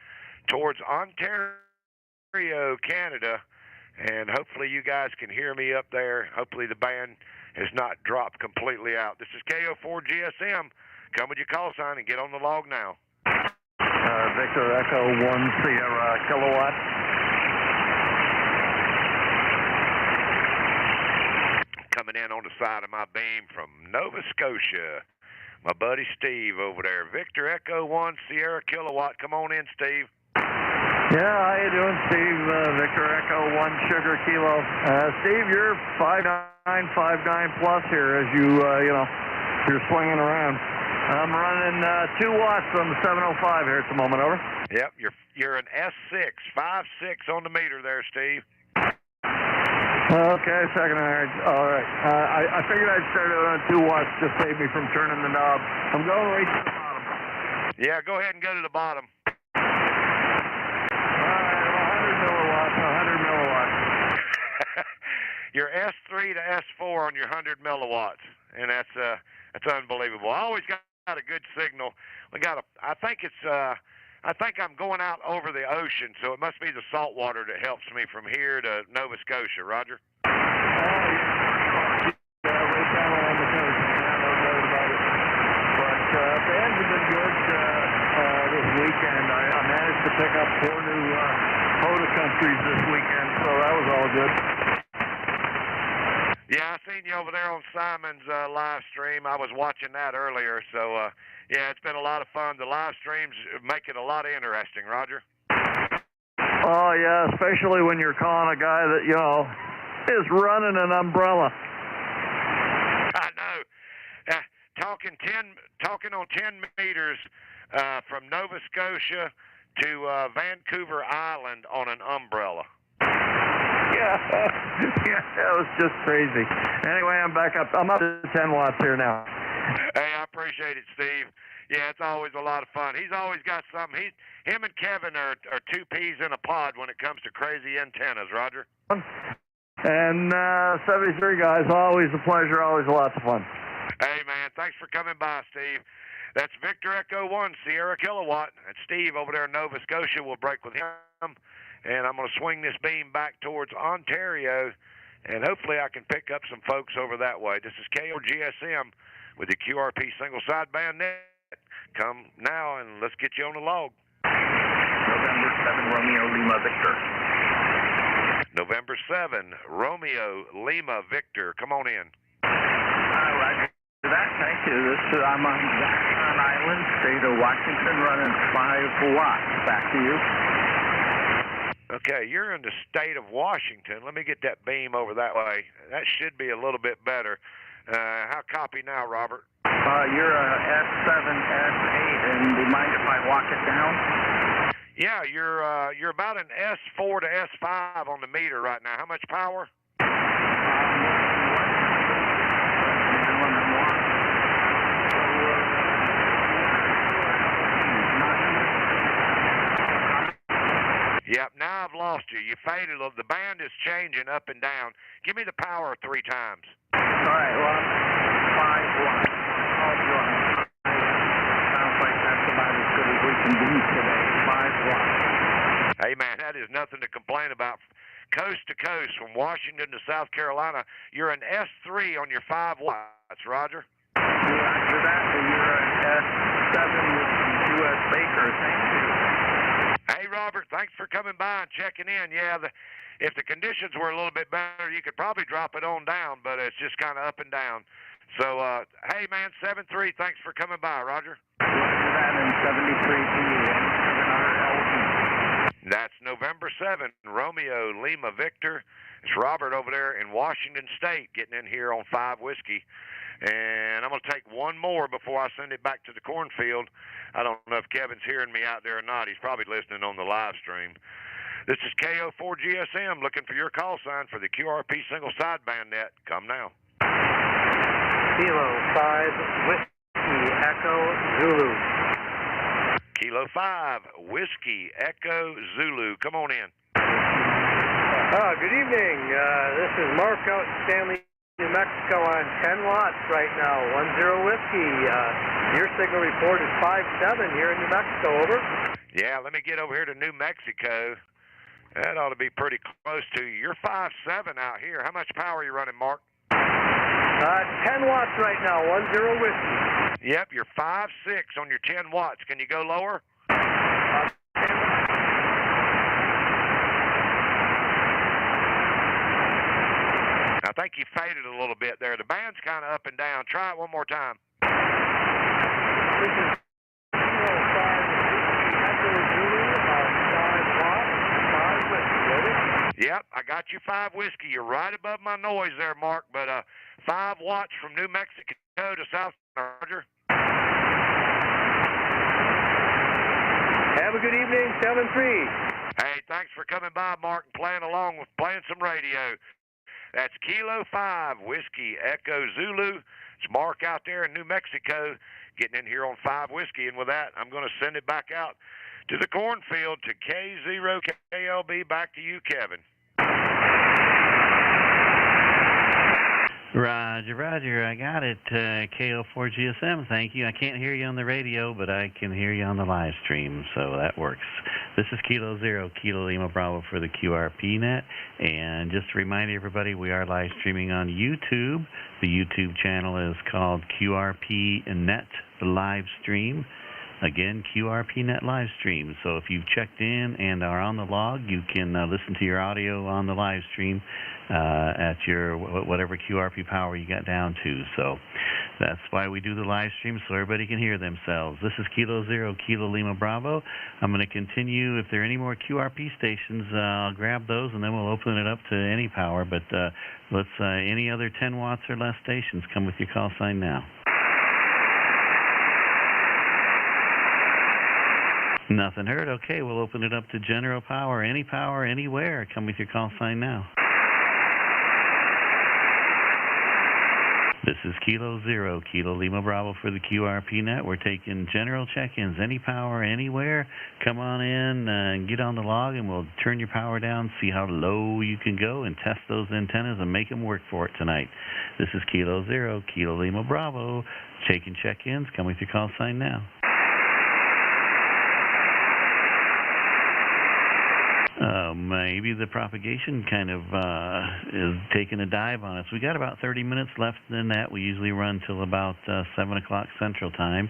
towards Ontario, Canada, and hopefully you guys can hear me up there. Hopefully the band has not dropped completely out. This is KO4 GSM. Come with your call sign and get on the log now. Victor Echo 1 Sierra Kilowatt. Coming in on the side of my beam from Nova Scotia. My buddy Steve over there. Victor Echo 1 Sierra Kilowatt. Come on in, Steve. Yeah, how you doing, Steve? Victor Echo 1 Sugar Kilo. Steve, you're 5.9 plus here as you're swinging around. I'm running 2 watts on the 705 here at the moment, over. Yep, you're an S6, 5.6 on the meter there, Steve. Okay, second iron. All right. I figured I'd start out on 2 watts to save me from turning the knob. I'm going right to the bottom. Yeah, go ahead and go to the bottom. All right, 100 milliwatts. You're S3 to S4 on your 100 milliwatts, and that's unbelievable. I always got a good signal. I think I'm going out over the ocean, so it must be the salt water that helps me from here to Nova Scotia, Roger. Right down on the coast. No doubt about it. But bands have been good this weekend. I managed to pick up 4 new Hoda countries this weekend, so that was all good. Yeah, I seen you over there on Simon's live stream. I was watching that earlier, so yeah, it's been a lot of fun. The live streams make it a lot interesting, Roger. Oh yeah, especially when you're calling a guy that is running an umbrella. I know. Talking on 10 meters from Nova Scotia to Vancouver Island on an umbrella. Yeah, that was just crazy. Anyway, I'm back up. I'm up to 10 watts here now. Hey, I appreciate it, Steve. Yeah, it's always a lot of fun. He's always got something. Him and Kevin are 2 peas in a pod when it comes to crazy antennas, Roger. And 73 guys, always a pleasure, always lots of fun. Hey, man, thanks for coming by, Steve. That's Victor Echo 1, Sierra Kilowatt. And Steve over there in Nova Scotia will break with him. And I'm going to swing this beam back towards Ontario, and hopefully I can pick up some folks over that way. This is KOGSM with the QRP single sideband net. Come now, and let's get you on the log. November 7, Romeo Lima Victor. November 7, Romeo Lima Victor. Come on in. Roger that. Thank you. I'm on Jackson Island, state of Washington, running 5 watts. Back to you. Okay, you're in the state of Washington. Let me get that beam over that way. That should be a little bit better. How copy now, Robert? You're a S7, S8, and do you mind if I walk it down? Yeah, you're about an S4 to S5 on the meter right now. How much power? Yep, now I've lost you. You faded a little. The band is changing up and down. Give me the power 3 times. All right, well, 5 watts. Sounds like that's about as good as we can do today. 5 watts. Hey, man, that is nothing to complain about. Coast to coast, from Washington to South Carolina, you're an S3 on your 5 watts, Roger. Roger that, and you're an S7 with some U.S. Baker. Thank you. Hey, Robert, thanks for coming by and checking in. Yeah, if the conditions were a little bit better, you could probably drop it on down, but it's just kind of up and down. So, hey, man, 7-3, thanks for coming by, Roger. Roger that, and 73 to you. That's November 7, Romeo Lima Victor. It's Robert over there in Washington State getting in here on 5 whiskey. And I'm going to take one more before I send it back to the cornfield. I don't know if Kevin's hearing me out there or not. He's probably listening on the live stream. This is KO4GSM looking for your call sign for the QRP single sideband net. Come now. Kilo 5 Whiskey Echo Zulu. Kilo 5 Whiskey Echo Zulu. Come on in. Good evening. This is Mark out in Stanley, New Mexico on 10 watts right now. 10 Whiskey. Your signal report is 5-7 here in New Mexico. Over. Yeah, let me get over here to New Mexico. That ought to be pretty close to you. You're 5-7 out here. How much power are you running, Mark? 10 watts right now. 10 Whiskey. Yep, you're 5-6 on your 10 watts. Can you go lower? I think you faded a little bit there. The band's kind of up and down. Try it one more time. This is Kilo 5 Echo Zulu, 5 watts, 5 Whiskey. Over. Yep, I got you 5 whiskey. You're right above my noise there, Mark, but 5 watts from New Mexico to South Roger. Have a good evening, 7-3. Hey, thanks for coming by, Mark, and playing along with playing some radio. That's Kilo 5 Whiskey Echo Zulu. It's Mark out there in New Mexico getting in here on 5 whiskey, and with that, I'm going to send it back out to the cornfield to K0KLB. Back to you, Kevin. Roger, Roger, I got it. KO4GSM, thank you. I can't hear you on the radio, but I can hear you on the live stream, so that works. This is Kilo 0, Kilo Lima Bravo for the QRP Net, and just to remind everybody, we are live streaming on YouTube. The YouTube channel is called QRP Net Live Stream. Again, QRP Net Live Stream. So if you've checked in and are on the log, you can listen to your audio on the live stream at your whatever QRP power you got down to. So that's why we do the live stream, so everybody can hear themselves. This is Kilo 0, Kilo Lima Bravo. I'm going to continue. If there are any more QRP stations, I'll grab those, and then we'll open it up to any power. But let's any other 10 watts or less stations, come with your call sign now. Nothing heard. Okay, we'll open it up to general power, anywhere. Come with your call sign now. This is Kilo 0, Kilo Lima Bravo for the QRP Net. We're taking general check-ins, any power, anywhere. Come on in and get on the log, and we'll turn your power down, see how low you can go, and test those antennas and make them work for it tonight. This is Kilo 0, Kilo Lima Bravo Taking check-ins. Come with your call sign now. Maybe the propagation kind of is taking a dive on us. We got about 30 minutes left in that. We usually run till about 7 o'clock Central Time.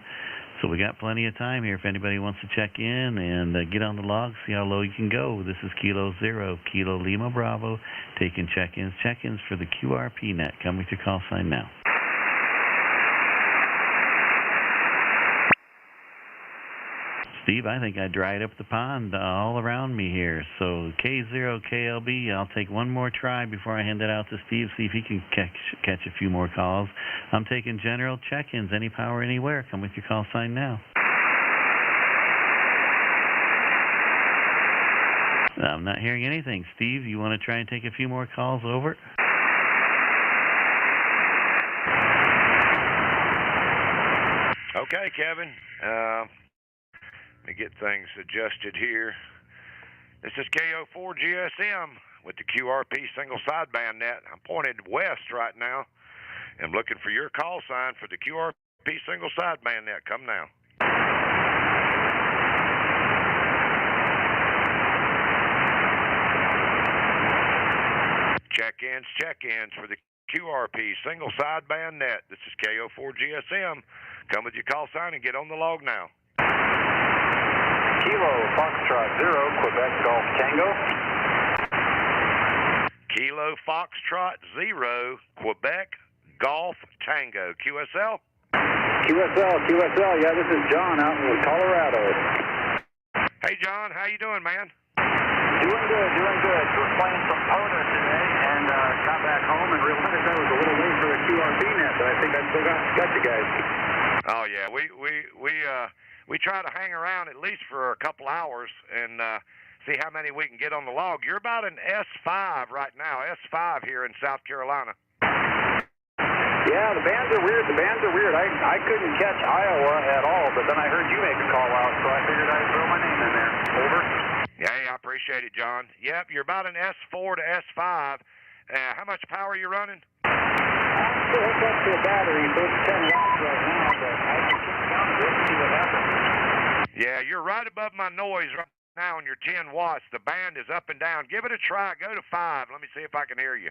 So we got plenty of time here if anybody wants to check in and get on the log, see how low you can go. This is Kilo 0, Kilo Lima Bravo, taking check-ins. Check-ins for the QRP Net. Come with your call sign now. Steve, I think I dried up the pond all around me here. So K0KLB, I'll take one more try before I hand it out to Steve, see if he can catch a few more calls. I'm taking general check-ins, any power, anywhere. Come with your call sign now. I'm not hearing anything. Steve, you want to try and take a few more calls? Over. Okay, Kevin. Let me get things adjusted here. This is KO4 GSM with the QRP single sideband net. I'm pointed west right now. I'm looking for your call sign for the QRP single sideband net. Come now. Check-ins for the QRP single sideband net. This is KO4 GSM. Come with your call sign and get on the log now. Kilo Foxtrot 0, Quebec Golf Tango. Kilo Foxtrot 0, Quebec Golf Tango. QSL? QSL, yeah, this is John out in Colorado. Hey, John, how you doing, man? Doing good. We're playing some Poda today and got back home and realized I was a little late for the QRP net, but I think I still got you guys. Oh, yeah, we try to hang around at least for a couple hours and see how many we can get on the log. You're about an S5 right now, S5 here in South Carolina. Yeah, the bands are weird. I couldn't catch Iowa at all, but then I heard you make a call out, so I figured I'd throw my name in there. Over. Yeah, I appreciate it, John. Yep, you're about an S4 to S5. How much power are you running? I'm still hooked up to a battery, so it's 10 watts right now, but I can kick down a bit and see what happens. Yeah, you're right above my noise right now on your 10 watts. The band is up and down. Give it a try. Go to 5. Let me see if I can hear you.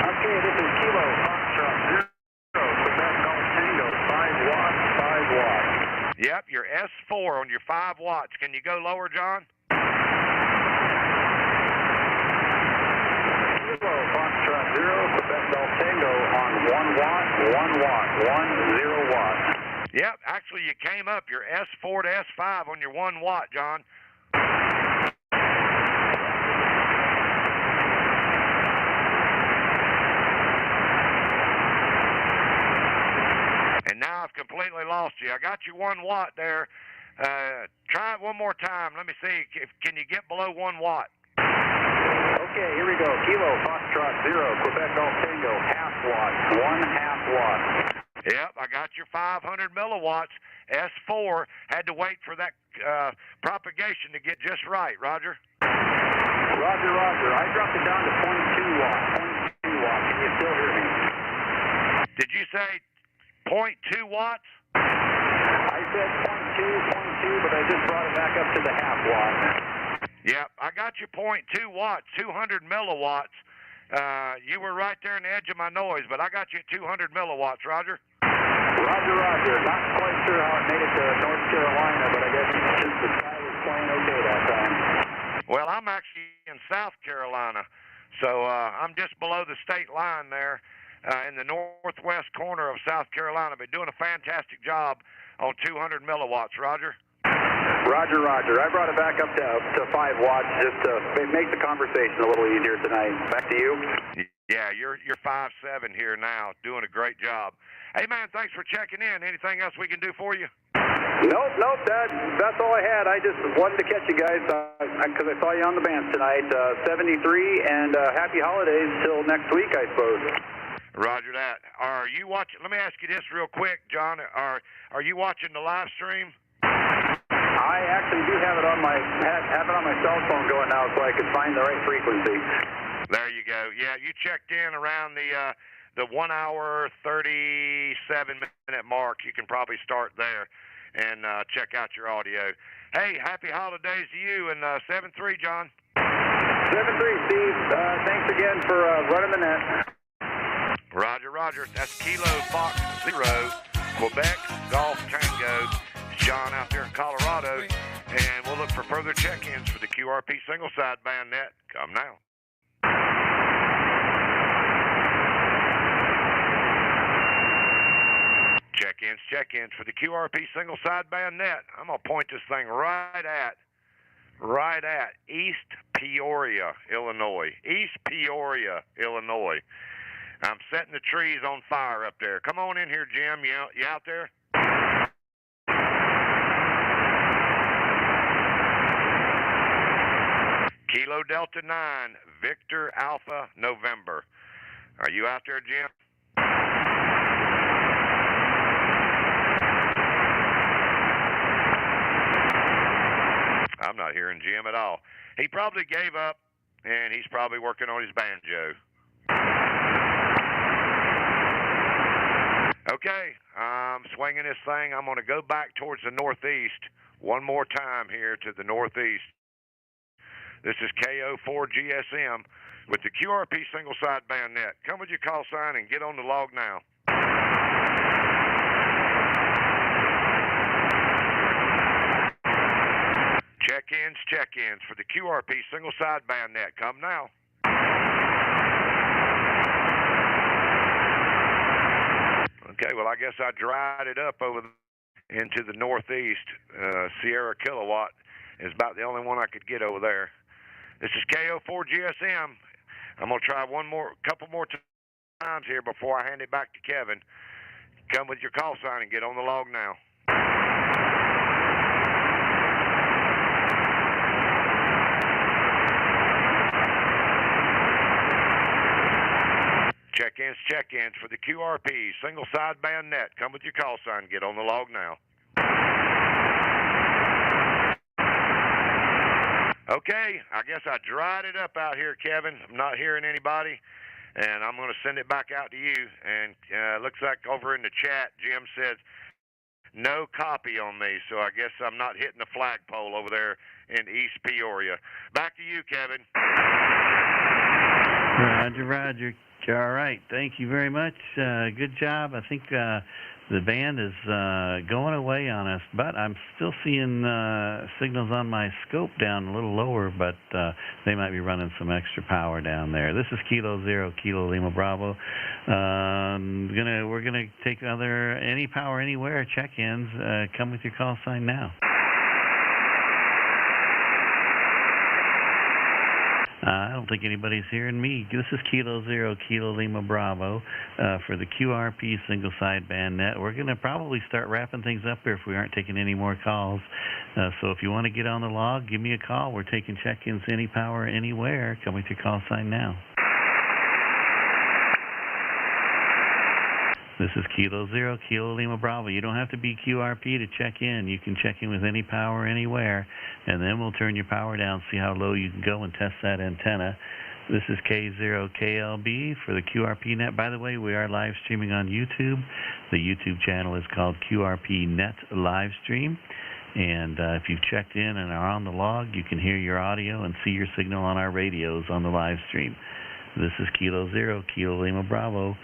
Okay, this is Kilo Foxtrot 0, Quebec Golf Tango, 5 watts, 5 watts. Yep, you're S4 on your 5 watts. Can you go lower, John? Kilo Foxtrot 0, Quebec Golf Tango on 1 watt, 1 watt, 10 watt. Yep, actually you came up. You're S4 to S5 on your 1 watt, John. And now I've completely lost you. I got you 1 watt there. Try it one more time. Let me see. Can you get below 1 watt? Okay, here we go. Kilo Foxtrot 0, Quebec Golf Tango, half watt, 1/2 watt. Yep, I got your 500 milliwatts. S4 had to wait for that propagation to get just right. Roger? Roger. I dropped it down to 0.2 watt. 0.2 watt. Can you still hear me? Did you say 0.2 watts? I said 0.2, but I just brought it back up to the half watt. Yep, I got you 0.2 watts, 200 milliwatts. You were right there in the edge of my noise, but I got you at 200 milliwatts, Roger? Roger. Not quite sure how it made it to North Carolina, but I guess just the sky was playing okay that time. Well, I'm actually in South Carolina, so I'm just below the state line there in the northwest corner of South Carolina. Been doing a fantastic job on 200 milliwatts, Roger? Roger. I brought it back up to 5 watts just to make the conversation a little easier tonight. Back to you. Yeah, you're 5'7" here now, doing a great job. Hey, man, thanks for checking in. Anything else we can do for you? Nope. That's all I had. I just wanted to catch you guys because I saw you on the bands tonight. 73 and happy holidays till next week, I suppose. Roger that. Are you watching? Let me ask you this real quick, John. Are you watching the live stream? I actually do have it on my cell phone going now, so I can find the right frequency. There you go. go. Yeah, you checked in around the 1 hour 37-minute mark. You can probably start there and check out your audio. Hey, happy holidays to you, and 7-3, John. 7-3, Steve. Thanks again for running the net. Roger, Roger. That's Kilo Fox 0, Quebec Golf Tango. It's John out there in Colorado, and we'll look for further check-ins for the QRP single sideband net. Come now. Check-ins for the QRP single sideband net. I'm going to point this thing right at East Peoria, Illinois. East Peoria, Illinois. I'm setting the trees on fire up there. Come on in here, Jim. You out there? Kilo Delta 9, Victor Alpha November. Are you out there, Jim? I'm not hearing Jim at all. He probably gave up, and he's probably working on his banjo. Okay, I'm swinging this thing. I'm going to go back towards the northeast one more time here to the northeast. This is KO4GSM with the QRP single sideband net. Come with your call sign and get on the log now. Check-ins for the QRP single sideband net. Come now. Okay, well, I guess I dried it up over into the northeast. Sierra Kilowatt is about the only one I could get over there. This is KO4GSM. I'm going to try couple more times here before I hand it back to Kevin. Come with your call sign and get on the log now. Check-ins for the QRP single sideband net. Come with your call sign. Get on the log now. Okay, I guess I dried it up out here, Kevin. I'm not hearing anybody, and I'm going to send it back out to you. And looks like over in the chat, Jim says no copy on me, so I guess I'm not hitting the flagpole over there in East Peoria. Back to you, Kevin. Roger, Roger. All right. Thank you very much. Good job. I think the band is going away on us, but I'm still seeing signals on my scope down a little lower, but they might be running some extra power down there. This is Kilo 0, Kilo Lima Bravo. We're gonna take other any power anywhere check-ins. Come with your call sign now. I don't think anybody's hearing me. This is Kilo 0, Kilo Lima Bravo for the QRP single sideband net. We're going to probably start wrapping things up here if we aren't taking any more calls. So if you want to get on the log, give me a call. We're taking check-ins any power, anywhere. Come with your call sign now. This is Kilo 0, Kilo Lima Bravo. You don't have to be QRP to check in. You can check in with any power anywhere, and then we'll turn your power down, see how low you can go, and test that antenna. This is K0KLB for the QRP Net. By the way, we are live streaming on YouTube. The YouTube channel is called QRP Net LiveStream. And if you've checked in and are on the log, you can hear your audio and see your signal on our radios on the live stream. This is Kilo 0, Kilo Lima Bravo.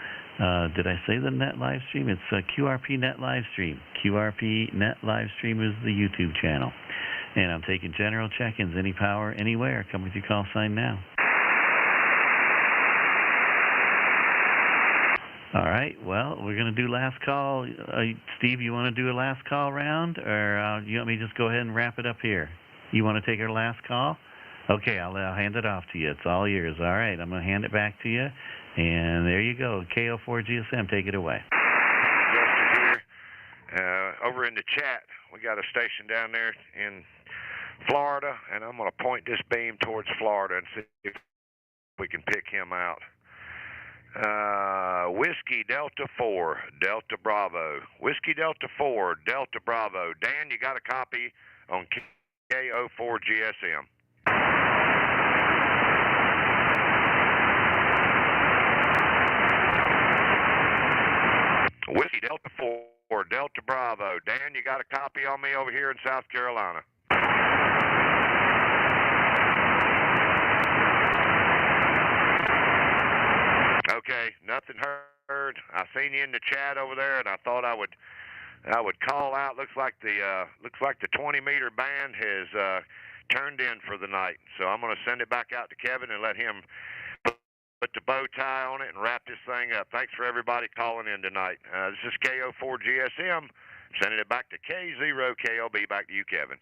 Did I say the net live stream? It's QRP Net live stream. QRP Net live stream is the YouTube channel. And I'm taking general check-ins, any power, anywhere. Come with your call sign now. All right, well, we're going to do last call. Steve, you want to do a last call round? Or you want me to just go ahead and wrap it up here? You want to take our last call? Okay, I'll hand it off to you. It's all yours. All right, I'm going to hand it back to you. And there you go. KO4GSM, take it away. Justin here. Over in the chat, we got a station down there in Florida, and I'm going to point this beam towards Florida and see if we can pick him out. Whiskey Delta 4, Delta Bravo. Whiskey Delta 4, Delta Bravo. Dan, you got a copy on KO4GSM? Whiskey Delta 4, Delta Bravo. Dan, you got a copy on me over here in South Carolina? Okay, nothing heard. I seen you in the chat over there, and I thought I would call out. Looks like the 20-meter band has turned in for the night. So I'm going to send it back out to Kevin and let him put the bow tie on it and wrap this thing up. Thanks for everybody calling in tonight. This is KO4GSM, sending it back to K0KLB. Back to you, Kevin.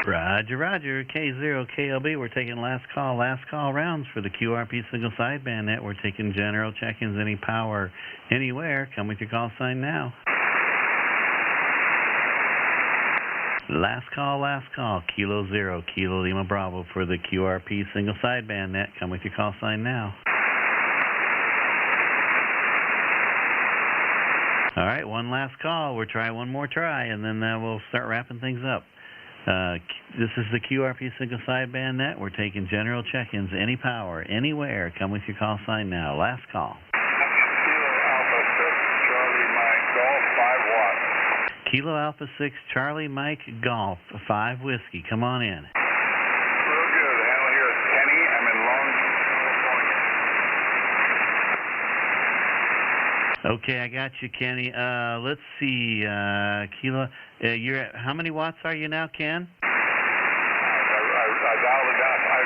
Roger, roger. K0KLB, we're taking last call rounds for the QRP single sideband net. We're taking general check-ins, any power, anywhere. Come with your call sign now. Last call, Kilo 0, Kilo Lima Bravo for the QRP single sideband net. Come with your call sign now. All right, one last call. We'll try one more try, and then we'll start wrapping things up. This is the QRP single sideband net. We're taking general check-ins, any power, anywhere. Come with your call sign now. Last call. Kilo Alpha 6, Charlie Mike Golf, 5 Whiskey. Come on in. Real good. Handle here is Kenny. I'm in Long, California. Okay, I got you, Kenny. Let's see, Kilo. You're at, how many watts are you now, Ken? I dialed it down. I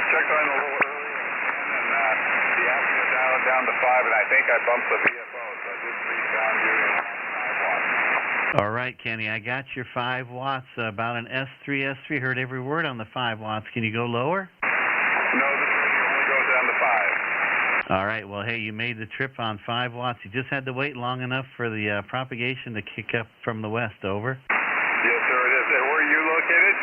checked on it a little earlier, and the app dialed it down to 5, and I think I bumped the VFO, so I just reached down to 5 watts. All right, Kenny, I got your 5 watts, about an S3. Heard every word on the 5 watts. Can you go lower? No, this radio only goes down to 5. All right, well, hey, you made the trip on 5 watts. You just had to wait long enough for the propagation to kick up from the west, over. Yes, sir, it is. And where are you located?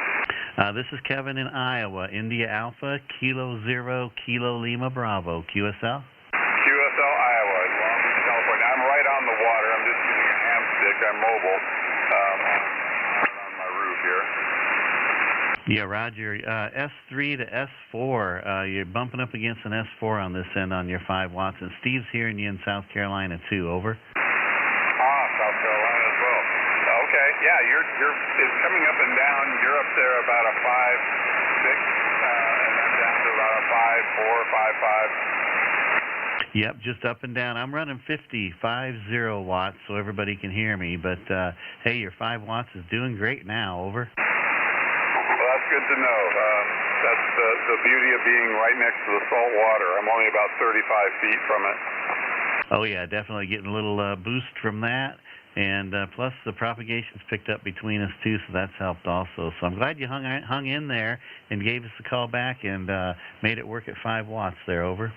This is Kevin in Iowa, India Alpha, Kilo 0, Kilo Lima Bravo, QSL? QSL, Iowa, Long Beach, California. I'm right on the water. I'm just using a hand stick. I'm mobile on my roof here. Yeah, Roger. S3 to S4. You're bumping up against an S4 on this end on your 5 watts. And Steve's hearing you in South Carolina, too. Over. South Carolina as well. Okay, yeah, it's coming up and down. You're up there about a 5.6, and I'm down to about a 5.4, 5.5. Yep, just up and down. I'm running 50 watts so everybody can hear me. But, hey, your 5 watts is doing great now. Over. Well, that's good to know. That's the beauty of being right next to the salt water. I'm only about 35 feet from it. Oh, yeah, definitely getting a little boost from that. And plus the propagation's picked up between us, too, so that's helped also. So I'm glad you hung in there and gave us a call back and made it work at 5 watts there. Over.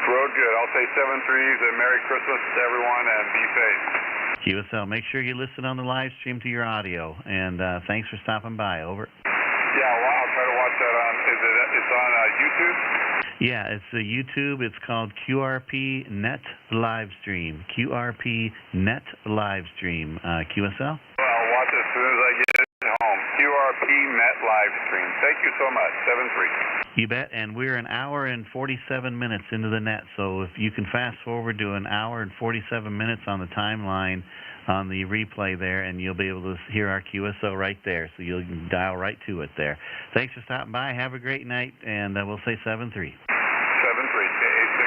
Real good. I'll say 7-3s and Merry Christmas to everyone and be safe. QSL, make sure you listen on the live stream to your audio. And thanks for stopping by. Over. Yeah, well, I'll try to watch that on, it's on YouTube? Yeah, it's a YouTube. It's called QRP Net LiveStream. QRP Net LiveStream. QSL? Well, I'll watch it as soon as I get home. QRP Net LiveStream. Thank you so much. 7-3. You bet. And we're an hour and 47 minutes into the net. So if you can fast forward to an hour and 47 minutes on the timeline on the replay there, and you'll be able to hear our QSO right there. So you'll dial right to it there. Thanks for stopping by. Have a great night, and we'll say 7-3. 7-3, K86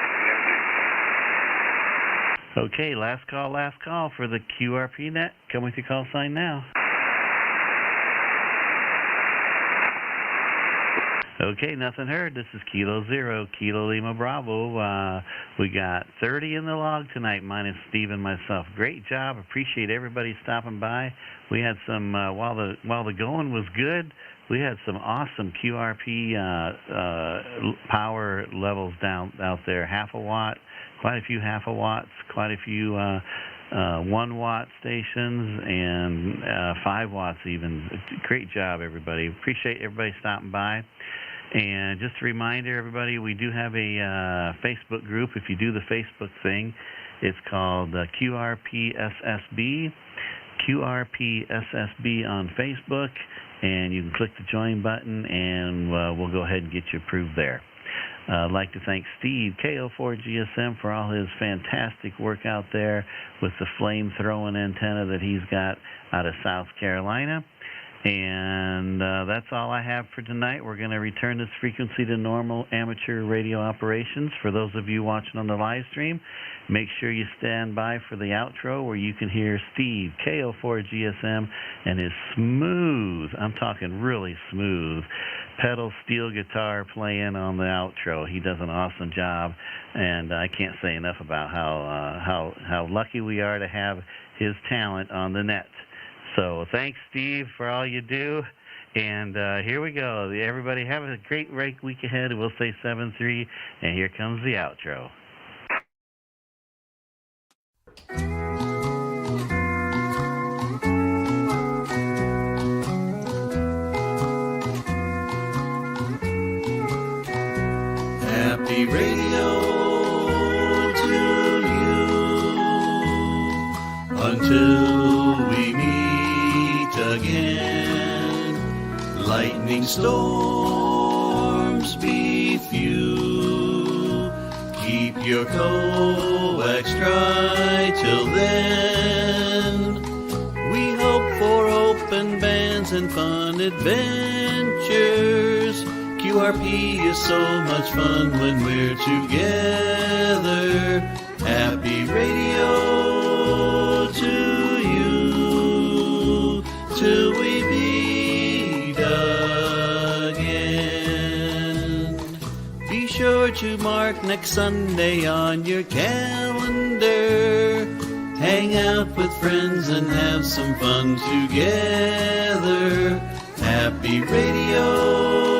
CMG. Okay, last call for the QRP net. Come with your call sign now. Okay, nothing heard. This is Kilo 0, Kilo Lima Bravo. We got 30 in the log tonight, minus Steve and myself. Great job. Appreciate everybody stopping by. We had some, while the going was good, we had some awesome QRP power levels out there. Half a watt, quite a few half a watts, quite a few 1 watt stations, and 5 watts even. Great job, everybody. Appreciate everybody stopping by. And just a reminder, everybody, we do have a Facebook group. If you do the Facebook thing, it's called QRP SSB, QRP SSB on Facebook, and you can click the join button, and we'll go ahead and get you approved there. I'd like to thank Steve, KO4GSM, for all his fantastic work out there with the flame-throwing antenna that he's got out of South Carolina. And that's all I have for tonight. We're going to return this frequency to normal amateur radio operations. For those of you watching on the live stream, make sure you stand by for the outro where you can hear Steve, KO4GSM, and his smooth, I'm talking really smooth, pedal steel guitar playing on the outro. He does an awesome job, and I can't say enough about how lucky we are to have his talent on the net. So thanks, Steve, for all you do. And here we go. Everybody have a great week ahead. We'll say 7-3, and here comes the outro. Happy radio to you until we meet again. Lightning storms be few. Keep your coax dry till then. We hope for open bands and fun adventures. QRP is so much fun when we're together. Happy radio to you till we meet again. Be sure to mark next Sunday on your calendar. Hang out with friends and have some fun together. Happy radio